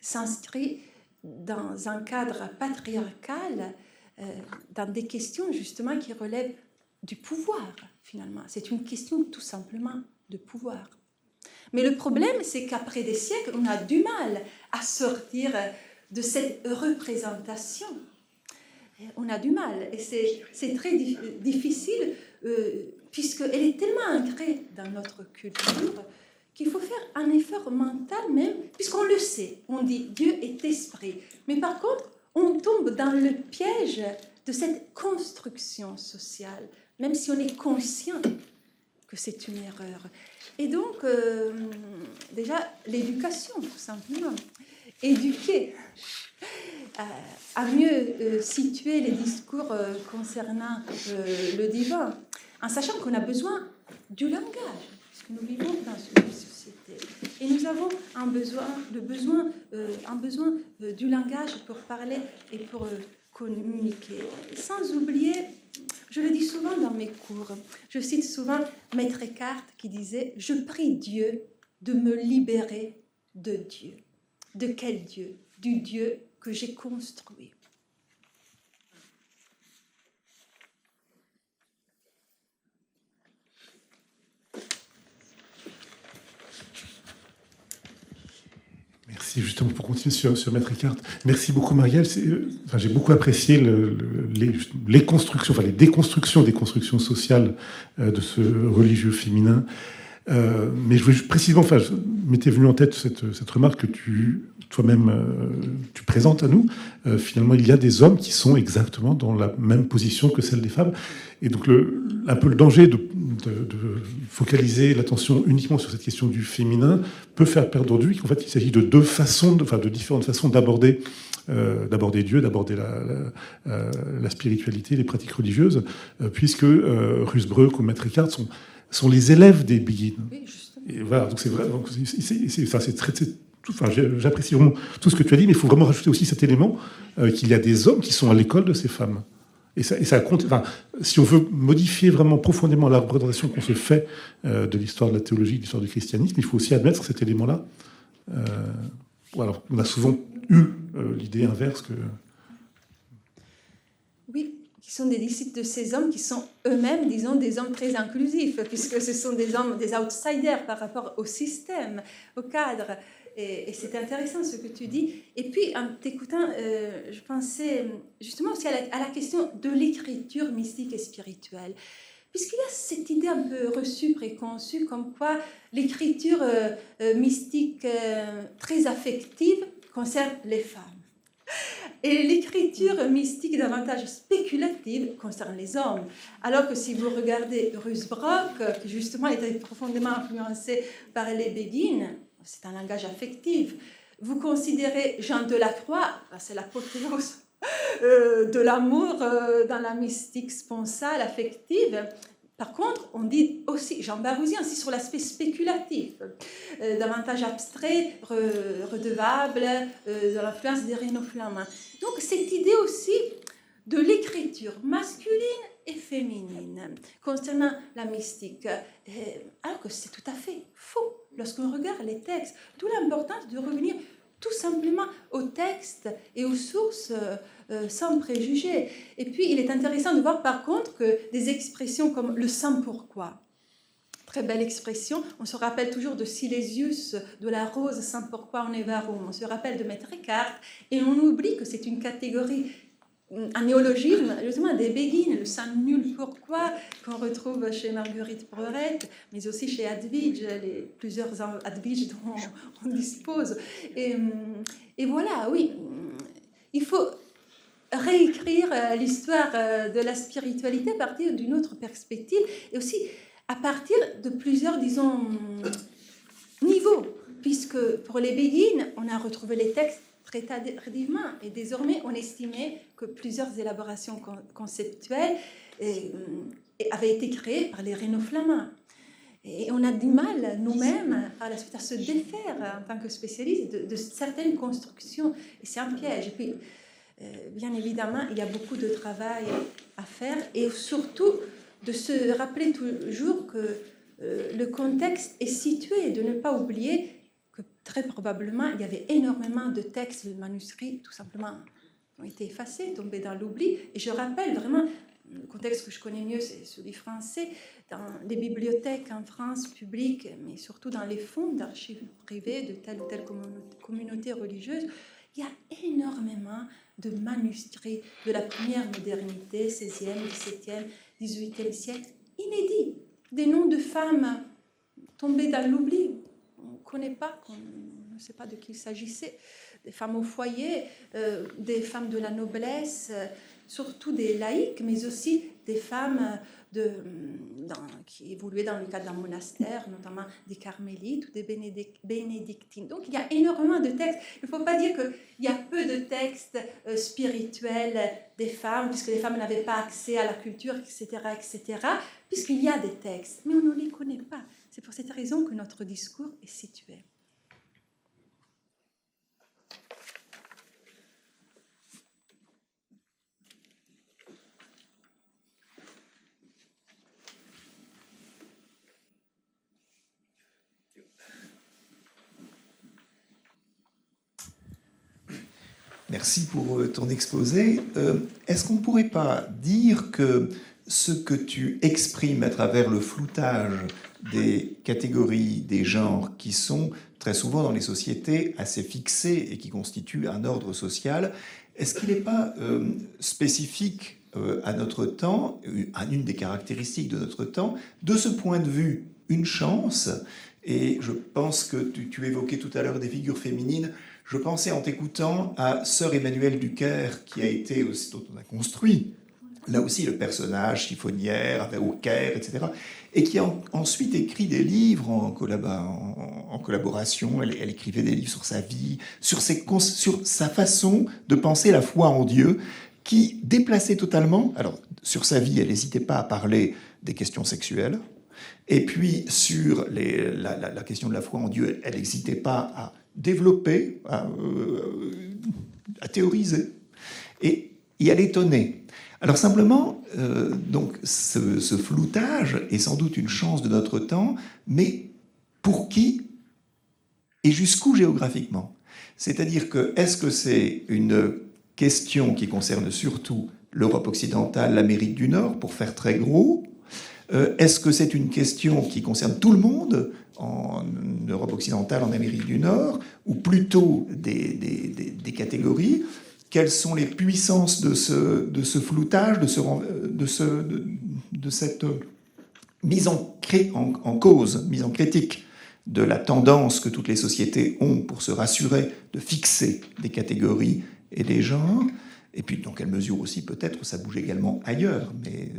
s'inscrit dans un cadre patriarcal, dans des questions justement qui relèvent du pouvoir, finalement. C'est une question tout simplement de pouvoir. Mais le problème, c'est qu'après des siècles, on a du mal à sortir de cette représentation. On a du mal, et c'est très difficile, puisqu'elle est tellement ancrée dans notre culture qu'il faut faire un effort mental même, puisqu'on le sait, on dit Dieu est esprit. Mais par contre, on tombe dans le piège de cette construction sociale, même si on est conscient que c'est une erreur. Et donc, déjà, l'éducation, tout simplement. Éduquer à mieux situer les discours concernant le divin, en sachant qu'on a besoin du langage, puisque nous vivons dans une société. Et nous avons un besoin du langage pour parler et pour communiquer. Sans oublier, je le dis souvent dans mes cours, je cite souvent Maître Eckhart qui disait « Je prie Dieu de me libérer de Dieu ». De quel Dieu? Du Dieu que j'ai construit. Merci. C'est justement pour continuer sur Maître Eckhart. Merci beaucoup, Marielle. J'ai beaucoup apprécié les constructions, enfin les déconstructions des constructions sociales de ce religieux féminin. Mais je voulais précisément, m'était venue en tête cette remarque que toi-même tu présentes à nous. Finalement, il y a des hommes qui sont exactement dans la même position que celle des femmes. Et donc, un peu le danger de focaliser l'attention uniquement sur cette question du féminin peut faire perdre de vue qu'en fait, il s'agit de de différentes façons d'aborder Dieu, d'aborder la spiritualité, les pratiques religieuses, puisque Rusbroek ou Maître Eckhart sont les élèves des Begin. Oui, justement. Et voilà, donc c'est vrai. J'apprécie vraiment tout ce que tu as dit, mais il faut vraiment rajouter aussi cet élément qu'il y a des hommes qui sont à l'école de ces femmes. Et ça compte. Enfin, si on veut modifier vraiment profondément la représentation qu'on se fait de l'histoire de la théologie, de l'histoire du christianisme, il faut aussi admettre cet élément-là. Voilà, on a souvent eu l'idée inverse que. Oui, qui sont des disciples de ces hommes qui sont eux-mêmes, disons, des hommes très inclusifs, puisque ce sont des hommes, des outsiders par rapport au système, au cadre. Et c'est intéressant ce que tu dis. Et puis, en t'écoutant, je pensais justement aussi à la question de l'écriture mystique et spirituelle. Puisqu'il y a cette idée un peu reçue, préconçue, comme quoi l'écriture mystique très affective concerne les femmes. Et l'écriture mystique davantage spéculative concerne les hommes. Alors que si vous regardez Rusbroek, qui justement était profondément influencé par les Begin, c'est un langage affectif. Vous considérez Jean Delacroix, c'est l'apothéose de l'amour dans la mystique sponsale, affective. Par contre, on dit aussi, Jean Barousien, aussi sur l'aspect spéculatif, davantage abstrait, redevable, de l'influence des rhinoflammes. Donc, cette idée aussi de l'écriture masculine et féminine concernant la mystique, alors que c'est tout à fait faux lorsqu'on regarde les textes. D'où l'importance de revenir tout simplement aux textes et aux sources sans préjugés. Et puis, il est intéressant de voir par contre que des expressions comme le sans pourquoi, très belle expression, on se rappelle toujours de Silésius, de la rose sans pourquoi on est varum, on se rappelle de Maître Eckhart, et on oublie que c'est une catégorie, un néologisme, justement des Begin, le sans nul pourquoi, qu'on retrouve chez Marguerite Breurette, mais aussi chez Hadwige, les plusieurs Hadwige dont on dispose. Et voilà, oui, il faut réécrire l'histoire de la spiritualité à partir d'une autre perspective, et aussi à partir de plusieurs, disons, niveaux, puisque pour les Begin, on a retrouvé les textes très tardivement, et désormais on estimait que plusieurs élaborations conceptuelles avaient été créées par les rhinoflammins. Et on a du mal, nous-mêmes, par la suite, à se défaire en tant que spécialistes de certaines constructions, et c'est un piège. Et puis, bien évidemment, il y a beaucoup de travail à faire, et surtout de se rappeler toujours que le contexte est situé, de ne pas oublier que très probablement il y avait énormément de textes, de manuscrits, tout simplement, ont été effacés, tombés dans l'oubli. Et je rappelle vraiment, le contexte que je connais mieux, c'est celui français, dans les bibliothèques en France publiques, mais surtout dans les fonds d'archives privées de telle ou telle communauté religieuse, il y a énormément de manuscrits de la première modernité, 16e, 17e, 18e siècle, inédits. Des noms de femmes tombées dans l'oubli, on ne connaît pas, on ne sait pas de qui il s'agissait, des femmes au foyer, des femmes de la noblesse, surtout des laïcs, mais aussi des femmes qui évoluaient dans le cadre d'un monastère, notamment des carmélites ou des bénédictines. Donc il y a énormément de textes. Il ne faut pas dire qu'il y a peu de textes spirituels des femmes, puisque les femmes n'avaient pas accès à la culture, etc., puisqu'il y a des textes, mais on ne les connaît pas. C'est pour cette raison que notre discours est situé. Merci pour ton exposé. Est-ce qu'on ne pourrait pas dire que ce que tu exprimes à travers le floutage des catégorie des genres qui sont très souvent dans les sociétés assez fixées et qui constituent un ordre social, est-ce qu'il n'est pas spécifique à notre temps, à une des caractéristiques de notre temps, de ce point de vue, une chance? Et je pense que tu évoquais tout à l'heure des figures féminines. Je pensais en t'écoutant à Sœur Emmanuelle Ducaire, qui a été aussi, dont on a construit, là aussi, le personnage chiffonnière, au Caire, etc., et qui a ensuite écrit des livres en collaboration. Elle écrivait des livres sur sa vie, sur sa façon de penser la foi en Dieu, qui déplaçait totalement. Alors, sur sa vie, elle n'hésitait pas à parler des questions sexuelles. Et puis, sur la question de la foi en Dieu, elle n'hésitait pas à développer, à théoriser. Et elle étonnait. Alors simplement, donc ce floutage est sans doute une chance de notre temps, mais pour qui et jusqu'où géographiquement? C'est-à-dire que est-ce que c'est une question qui concerne surtout l'Europe occidentale, l'Amérique du Nord, pour faire très gros? Est-ce que c'est une question qui concerne tout le monde en Europe occidentale, en Amérique du Nord, ou plutôt des catégories? Quelles sont les puissances de ce floutage, de cette mise en cause, mise en critique de la tendance que toutes les sociétés ont pour se rassurer de fixer des catégories et des genres? Et puis, dans quelle mesure aussi, peut-être, ça bouge également ailleurs, mais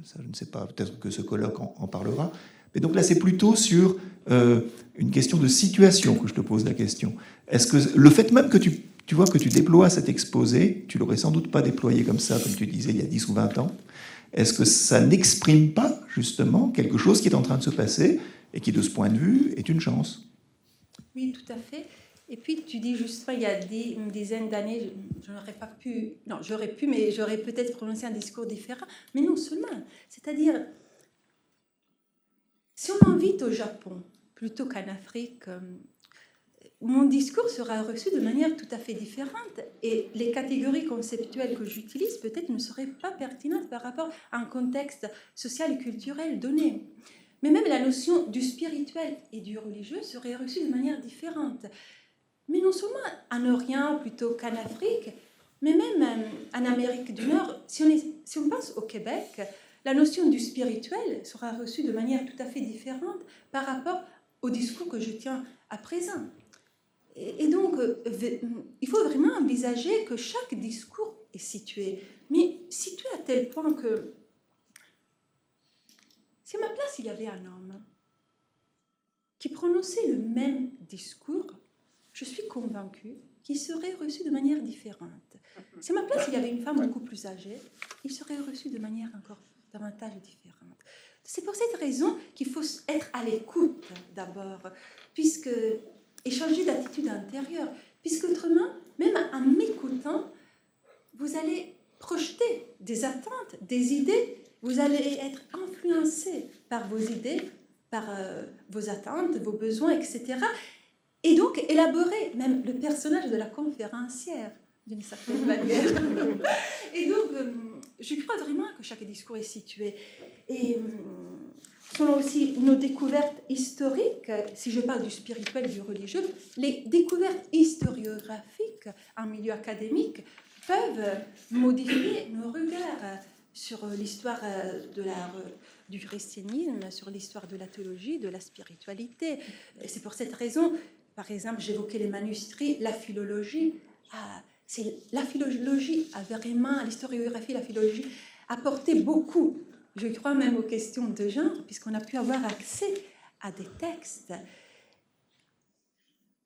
ça, je ne sais pas, peut-être que ce colloque en parlera. Mais donc là, c'est plutôt sur une question de situation que je te pose la question. Est-ce que le fait même que tu vois que tu déploies cet exposé, tu l'aurais sans doute pas déployé comme ça, comme tu disais, il y a 10 ou 20 ans, est-ce que ça n'exprime pas, justement, quelque chose qui est en train de se passer et qui, de ce point de vue, est une chance? Oui, tout à fait. Et puis, tu dis justement, il y a une dizaine d'années, je n'aurais pas pu... Non, j'aurais pu, mais j'aurais peut-être prononcé un discours différent. Mais non seulement. C'est-à-dire, si on m'invite au Japon, plutôt qu'en Afrique, mon discours sera reçu de manière tout à fait différente. Et les catégories conceptuelles que j'utilise, peut-être, ne seraient pas pertinentes par rapport à un contexte social et culturel donné. Mais même la notion du spirituel et du religieux serait reçue de manière différente. Mais non seulement en Orient plutôt qu'en Afrique, mais même en Amérique du Nord, si on pense au Québec, la notion du spirituel sera reçue de manière tout à fait différente par rapport au discours que je tiens à présent. Et donc, il faut vraiment envisager que chaque discours est situé, mais situé à tel point que si à ma place il y avait un homme qui prononçait le même discours, je suis convaincue qu'il serait reçu de manière différente. Si à ma place il y avait une femme beaucoup plus âgée, il serait reçu de manière encore davantage différente. C'est pour cette raison qu'il faut être à l'écoute d'abord, et changer d'attitude intérieure, puisque autrement, même en m'écoutant, vous allez projeter des attentes, des idées, vous allez être influencé par vos idées, par vos attentes, vos besoins, etc. Et donc élaborer même le personnage de la conférencière, d'une certaine manière. Et donc, je crois vraiment que chaque discours est situé. Et selon aussi nos découvertes historiques, si je parle du spirituel et du religieux, les découvertes historiographiques en milieu académique peuvent modifier nos regards sur l'histoire du christianisme, sur l'histoire de la théologie, de la spiritualité. Et c'est pour cette raison, par exemple, j'évoquais les manuscrits, la philologie. La philologie a vraiment, l'historiographie, la philologie, apporté beaucoup, je crois même aux questions de genre, puisqu'on a pu avoir accès à des textes.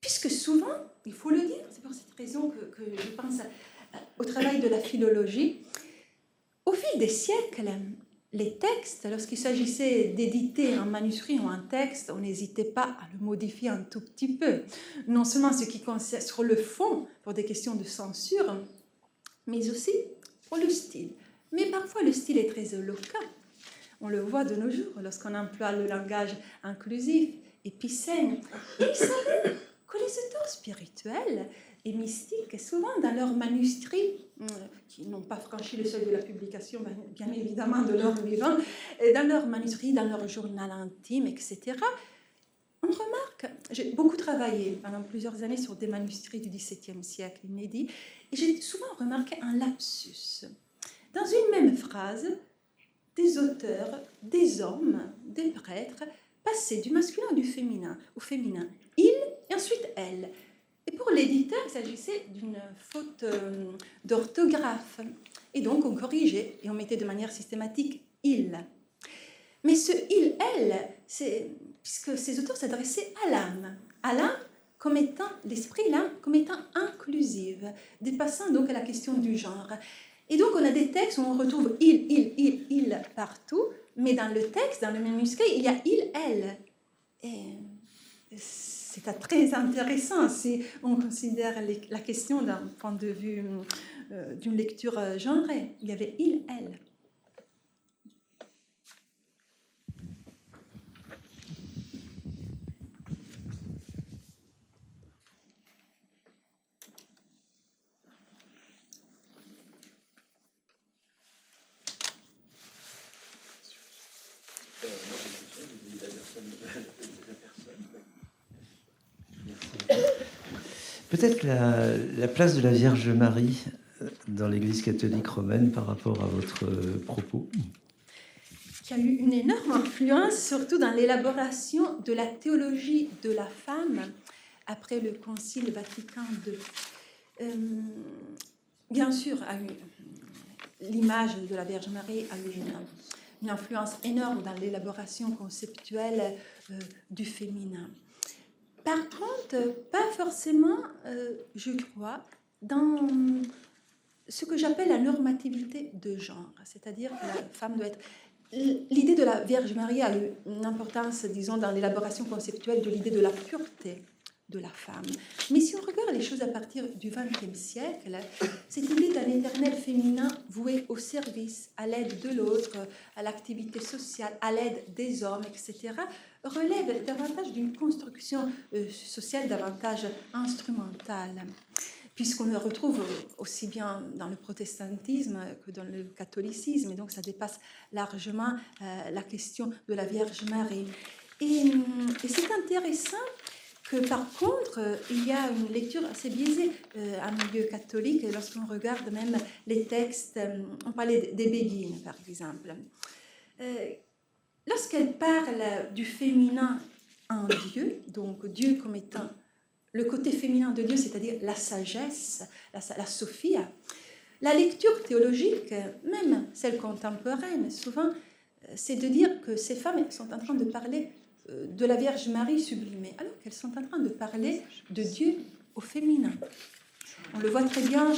Puisque souvent, il faut le dire, c'est pour cette raison que je pense au travail de la philologie, au fil des siècles, les textes, lorsqu'il s'agissait d'éditer un manuscrit ou un texte, on n'hésitait pas à le modifier un tout petit peu. Non seulement ce qui concerne sur le fond, pour des questions de censure, mais aussi pour le style. Mais parfois, le style est très éloquent. On le voit de nos jours lorsqu'on emploie le langage inclusif, épicène. Et ils savaient que les auteurs spirituels et mystiques, souvent dans leurs manuscrits, qui n'ont pas franchi le seuil de la publication, bien évidemment, de leur vivant, dans leurs manuscrits, dans leur journal intime, etc., j'ai beaucoup travaillé pendant plusieurs années sur des manuscrits du XVIIe siècle inédits, et j'ai souvent remarqué un lapsus. Dans une même phrase, des auteurs, des hommes, des prêtres, passaient du masculin au féminin, il et ensuite elle. Et pour l'éditeur, il s'agissait d'une faute d'orthographe. Et donc on corrigeait et on mettait de manière systématique il. Mais ce il, elle, puisque ces auteurs s'adressaient à l'âme comme étant l'esprit, l'âme comme étant inclusive, dépassant donc la question du genre. Et donc on a des textes où on retrouve il partout, mais dans le texte, dans le manuscrit, il y a il, elle. Et c'est très intéressant si on considère la question d'un point de vue d'une lecture genrée. Il y avait il, elle. Peut-être la place de la Vierge Marie dans l'Église catholique romaine par rapport à votre propos. Qui a eu une énorme influence, surtout dans l'élaboration de la théologie de la femme après le Concile Vatican II. Bien sûr, l'image de la Vierge Marie a eu une influence énorme dans l'élaboration conceptuelle du féminin. Par contre, pas forcément, je crois, dans ce que j'appelle la normativité de genre, c'est-à-dire que la femme doit être... L'idée de la Vierge Marie a eu une importance, disons, dans l'élaboration conceptuelle de l'idée de la pureté de la femme. Mais si on regarde les choses à partir du XXe siècle, cette idée d'un éternel féminin voué au service, à l'aide de l'autre, à l'activité sociale, à l'aide des hommes, etc., relève davantage d'une construction sociale davantage instrumentale, puisqu'on le retrouve aussi bien dans le protestantisme que dans le catholicisme, et donc ça dépasse largement la question de la Vierge Marie. Et c'est intéressant que par contre, il y a une lecture assez biaisée en milieu catholique, lorsqu'on regarde même les textes, on parlait des Béguines par exemple. Lorsqu'elle parle du féminin en Dieu, donc Dieu comme étant le côté féminin de Dieu, c'est-à-dire la sagesse, la Sophia, la lecture théologique, même celle contemporaine, souvent, c'est de dire que ces femmes sont en train de parler de la Vierge Marie sublimée, alors qu'elles sont en train de parler de Dieu au féminin. On le voit très bien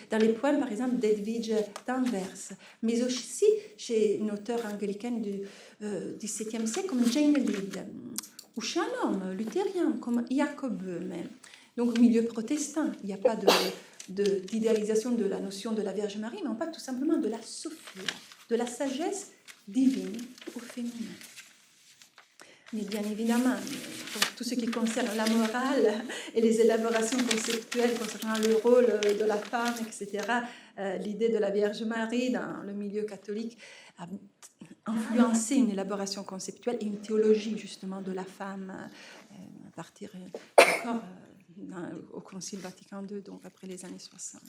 dans les poèmes, par exemple, d'Edwige d'Anvers, mais aussi chez une auteure anglicane du XVIIe siècle, comme Jane Lead, ou chez un homme luthérien, comme Jacob Böhme. Donc, au milieu protestant, il n'y a pas d'idéalisation de la notion de la Vierge Marie, mais on parle tout simplement de la Sophie, de la sagesse divine au féminin. Mais bien évidemment, pour tout ce qui concerne la morale et les élaborations conceptuelles concernant le rôle de la femme, etc., l'idée de la Vierge Marie dans le milieu catholique a influencé une élaboration conceptuelle et une théologie justement de la femme à partir encore au Concile Vatican II, donc après les années 60.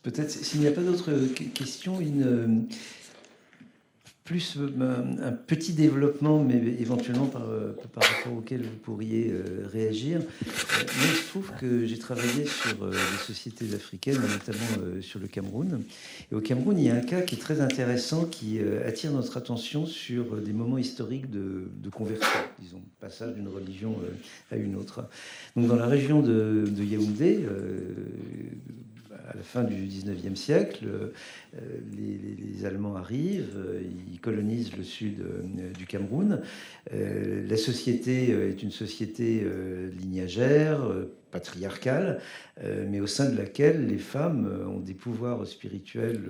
Peut-être, s'il n'y a pas d'autres questions, un petit développement, mais éventuellement par rapport auquel vous pourriez réagir. Moi, il se trouve que j'ai travaillé sur les sociétés africaines, notamment sur le Cameroun. Et au Cameroun, il y a un cas qui est très intéressant, qui attire notre attention sur des moments historiques de conversion, disons, passage d'une religion à une autre. Donc, dans la région de Yaoundé, à la fin du 19e siècle, les Allemands arrivent, ils colonisent le sud du Cameroun. La société est une société lignagère, patriarcale, mais au sein de laquelle les femmes ont des pouvoirs spirituels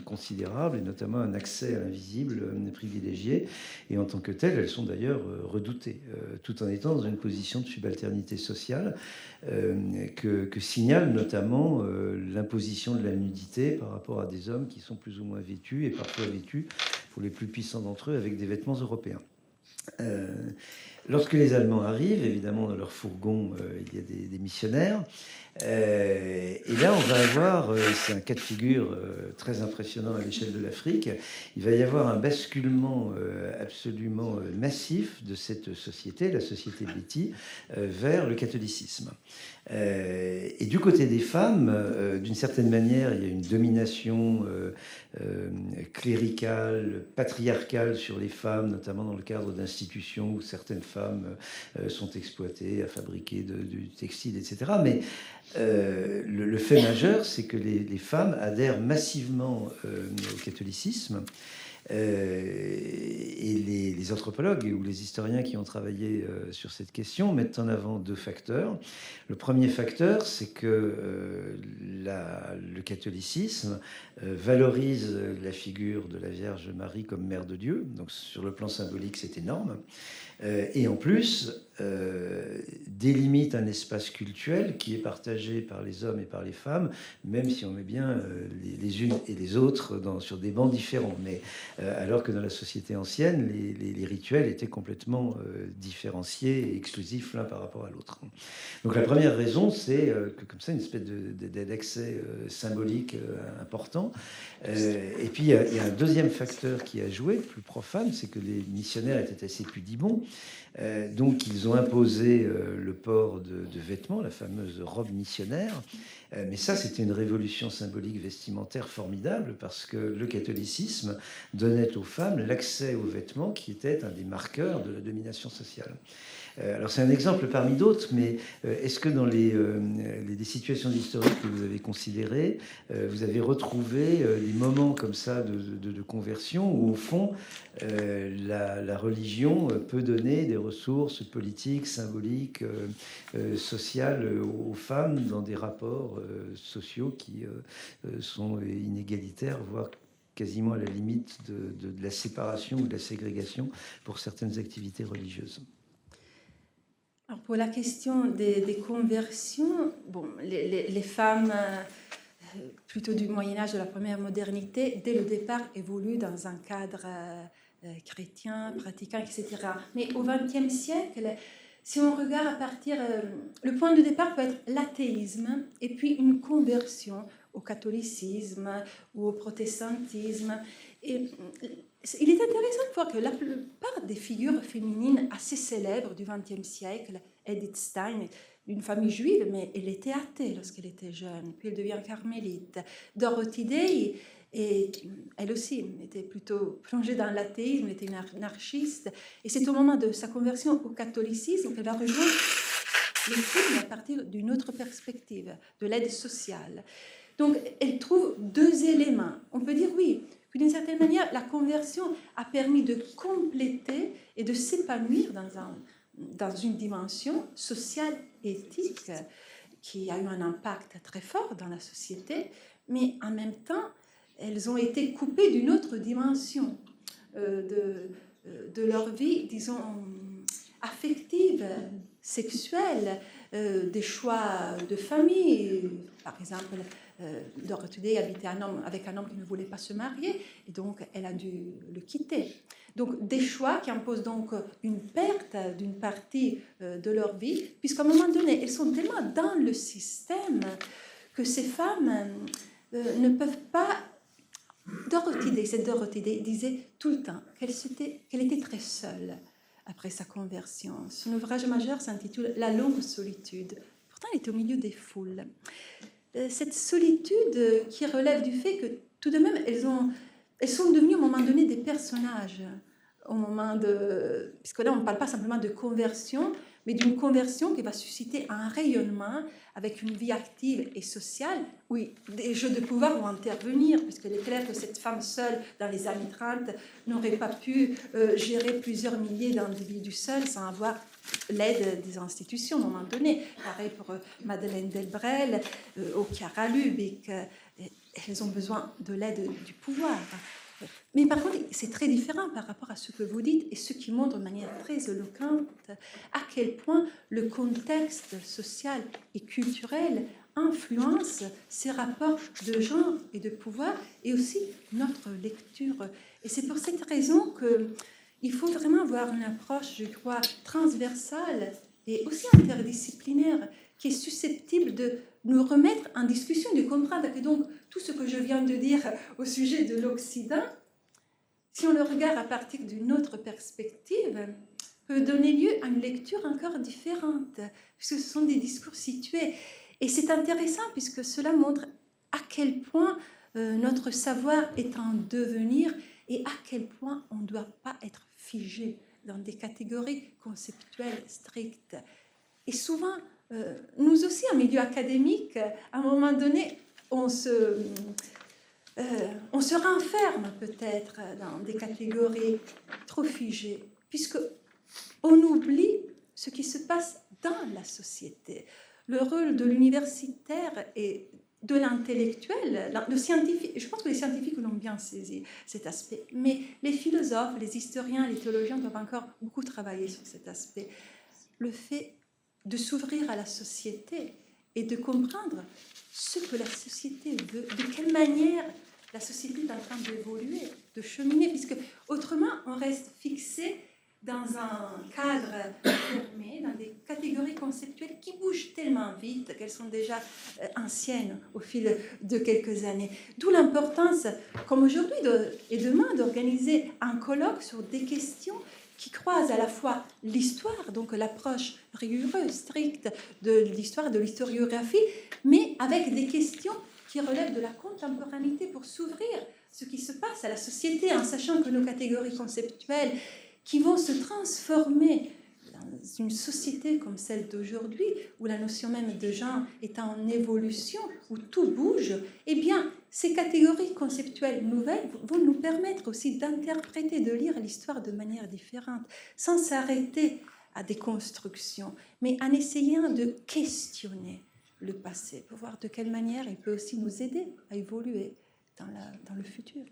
considérables, et notamment un accès à l'invisible privilégié. Et en tant que telles, elles sont d'ailleurs redoutées, tout en étant dans une position de subalternité sociale que signale notamment l'imposition de la nudité par rapport à des hommes qui sont plus ou moins vêtus, et parfois vêtus pour les plus puissants d'entre eux, avec des vêtements européens. Lorsque les Allemands arrivent, évidemment, dans leur fourgon, il y a des missionnaires. Et là, on va avoir, c'est un cas de figure très impressionnant à l'échelle de l'Afrique, il va y avoir un basculement absolument massif de cette société, la société Béti, vers le catholicisme. Et du côté des femmes, d'une certaine manière, il y a une domination cléricale, patriarcale sur les femmes, notamment dans le cadre d'institutions où certaines femmes sont exploitées à fabriquer du textile, etc. Mais le fait majeur, c'est que les femmes adhèrent massivement au catholicisme. Et les anthropologues ou les historiens qui ont travaillé sur cette question mettent en avant 2 facteurs. Le premier facteur, c'est que le catholicisme valorise la figure de la Vierge Marie comme mère de Dieu. Donc sur le plan symbolique, c'est énorme. Et en plus, délimite un espace cultuel qui est partagé par les hommes et par les femmes, même si on met bien les unes et les autres sur des bancs différents. Mais alors que dans la société ancienne, les rituels étaient complètement différenciés et exclusifs l'un par rapport à l'autre. Donc la première raison, c'est que comme ça, une espèce d'accès symbolique important. Et puis il y a un deuxième facteur qui a joué, plus profane, c'est que les missionnaires étaient assez pudibonds. Donc ils ont imposé le port de vêtements, la fameuse robe missionnaire. Mais ça, c'était une révolution symbolique vestimentaire formidable parce que le catholicisme donnait aux femmes l'accès aux vêtements qui était un des marqueurs de la domination sociale. Alors c'est un exemple parmi d'autres, mais est-ce que dans les situations historiques que vous avez considérées, vous avez retrouvé des moments comme ça de conversion où au fond la religion peut donner des ressources politiques, symboliques, sociales aux femmes dans des rapports sociaux qui sont inégalitaires, voire quasiment à la limite de la séparation ou de la ségrégation pour certaines activités religieuses? Alors pour la question des conversions, bon, les femmes plutôt du Moyen-Âge, de la première modernité, dès le départ évoluent dans un cadre chrétien, pratiquant, etc. Mais au XXe siècle, si on regarde à partir... le point de départ peut être l'athéisme et puis une conversion au catholicisme ou au protestantisme. Et il est intéressant de voir que la plupart des figures féminines assez célèbres du XXe siècle, Edith Stein, d'une famille juive, mais elle était athée lorsqu'elle était jeune, puis elle devient carmélite. Dorothy Day, et elle aussi était plutôt plongée dans l'athéisme, elle était une anarchiste, et c'est au moment de sa conversion au catholicisme qu'elle va rejoindre les films à partir d'une autre perspective, de l'aide sociale. Donc elle trouve 2 éléments. On peut dire oui, que d'une certaine manière, la conversion a permis de compléter et de s'épanouir dans une dimension sociale, éthique, qui a eu un impact très fort dans la société, mais en même temps, elles ont été coupées d'une autre dimension de leur vie, disons, affective, sexuelle, des choix de famille. Par exemple, Dorothy Day habitait avec un homme qui ne voulait pas se marier, et donc elle a dû le quitter. Donc des choix qui imposent donc une perte d'une partie de leur vie, puisqu'à un moment donné, elles sont tellement dans le système que ces femmes ne peuvent pas... Dorothy Day disait tout le temps qu'elle était très seule après sa conversion. Son ouvrage majeur s'intitule « La longue solitude ». Pourtant, elle était au milieu des foules. Cette solitude qui relève du fait que tout de même, elles sont devenues à un moment donné des personnages. Puisque là, on ne parle pas simplement de conversion, mais d'une conversion qui va susciter un rayonnement avec une vie active et sociale. Oui, des jeux de pouvoir vont intervenir, puisqu'il est clair que cette femme seule, dans les années 30, n'aurait pas pu gérer plusieurs milliers d'individus seuls sans avoir l'aide des institutions à un moment donné. Pareil pour Madeleine Delbrel, Chiara Lubich. Elles ont besoin de l'aide du pouvoir. Mais par contre, c'est très différent par rapport à ce que vous dites et ce qui montre de manière très éloquente à quel point le contexte social et culturel influence ces rapports de genre et de pouvoir et aussi notre lecture. Et c'est pour cette raison qu'il faut vraiment avoir une approche, je crois, transversale et aussi interdisciplinaire qui est susceptible de nous remettre en discussion, de comprendre que donc tout ce que je viens de dire au sujet de l'Occident, si on le regarde à partir d'une autre perspective, peut donner lieu à une lecture encore différente, puisque ce sont des discours situés. Et c'est intéressant puisque cela montre à quel point notre savoir est en devenir et à quel point on ne doit pas être figé dans des catégories conceptuelles strictes. Et souvent, nous aussi, en milieu académique, à un moment donné, on se renferme peut-être dans des catégories trop figées, puisqu'on oublie ce qui se passe dans la société. Le rôle de l'universitaire et de l'intellectuel, le scientifique, je pense que les scientifiques l'ont bien saisi, cet aspect, mais les philosophes, les historiens, les théologiens doivent encore beaucoup travailler sur cet aspect. Le fait de s'ouvrir à la société et de comprendre ce que la société veut, de quelle manière la société est en train d'évoluer, de cheminer, puisque autrement on reste fixé dans un cadre fermé, dans des catégories conceptuelles qui bougent tellement vite qu'elles sont déjà anciennes au fil de quelques années. D'où l'importance, comme aujourd'hui et demain, d'organiser un colloque sur des questions qui croisent à la fois l'histoire, donc l'approche rigoureuse, stricte de l'histoire, de l'historiographie, mais avec des questions qui relèvent de la contemporanéité pour s'ouvrir ce qui se passe à la société, en sachant que nos catégories conceptuelles qui vont se transformer dans une société comme celle d'aujourd'hui, où la notion même de genre est en évolution, où tout bouge, eh bien, ces catégories conceptuelles nouvelles vont nous permettre aussi d'interpréter, de lire l'histoire de manière différente, sans s'arrêter à des constructions, mais en essayant de questionner le passé, pour voir de quelle manière il peut aussi nous aider à évoluer dans le futur.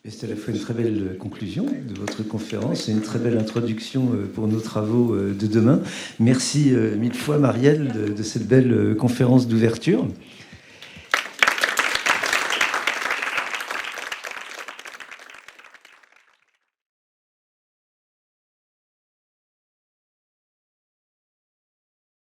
Et c'est à la fois une très belle conclusion de votre conférence et une très belle introduction pour nos travaux de demain. Merci mille fois, Marielle, de cette belle conférence d'ouverture.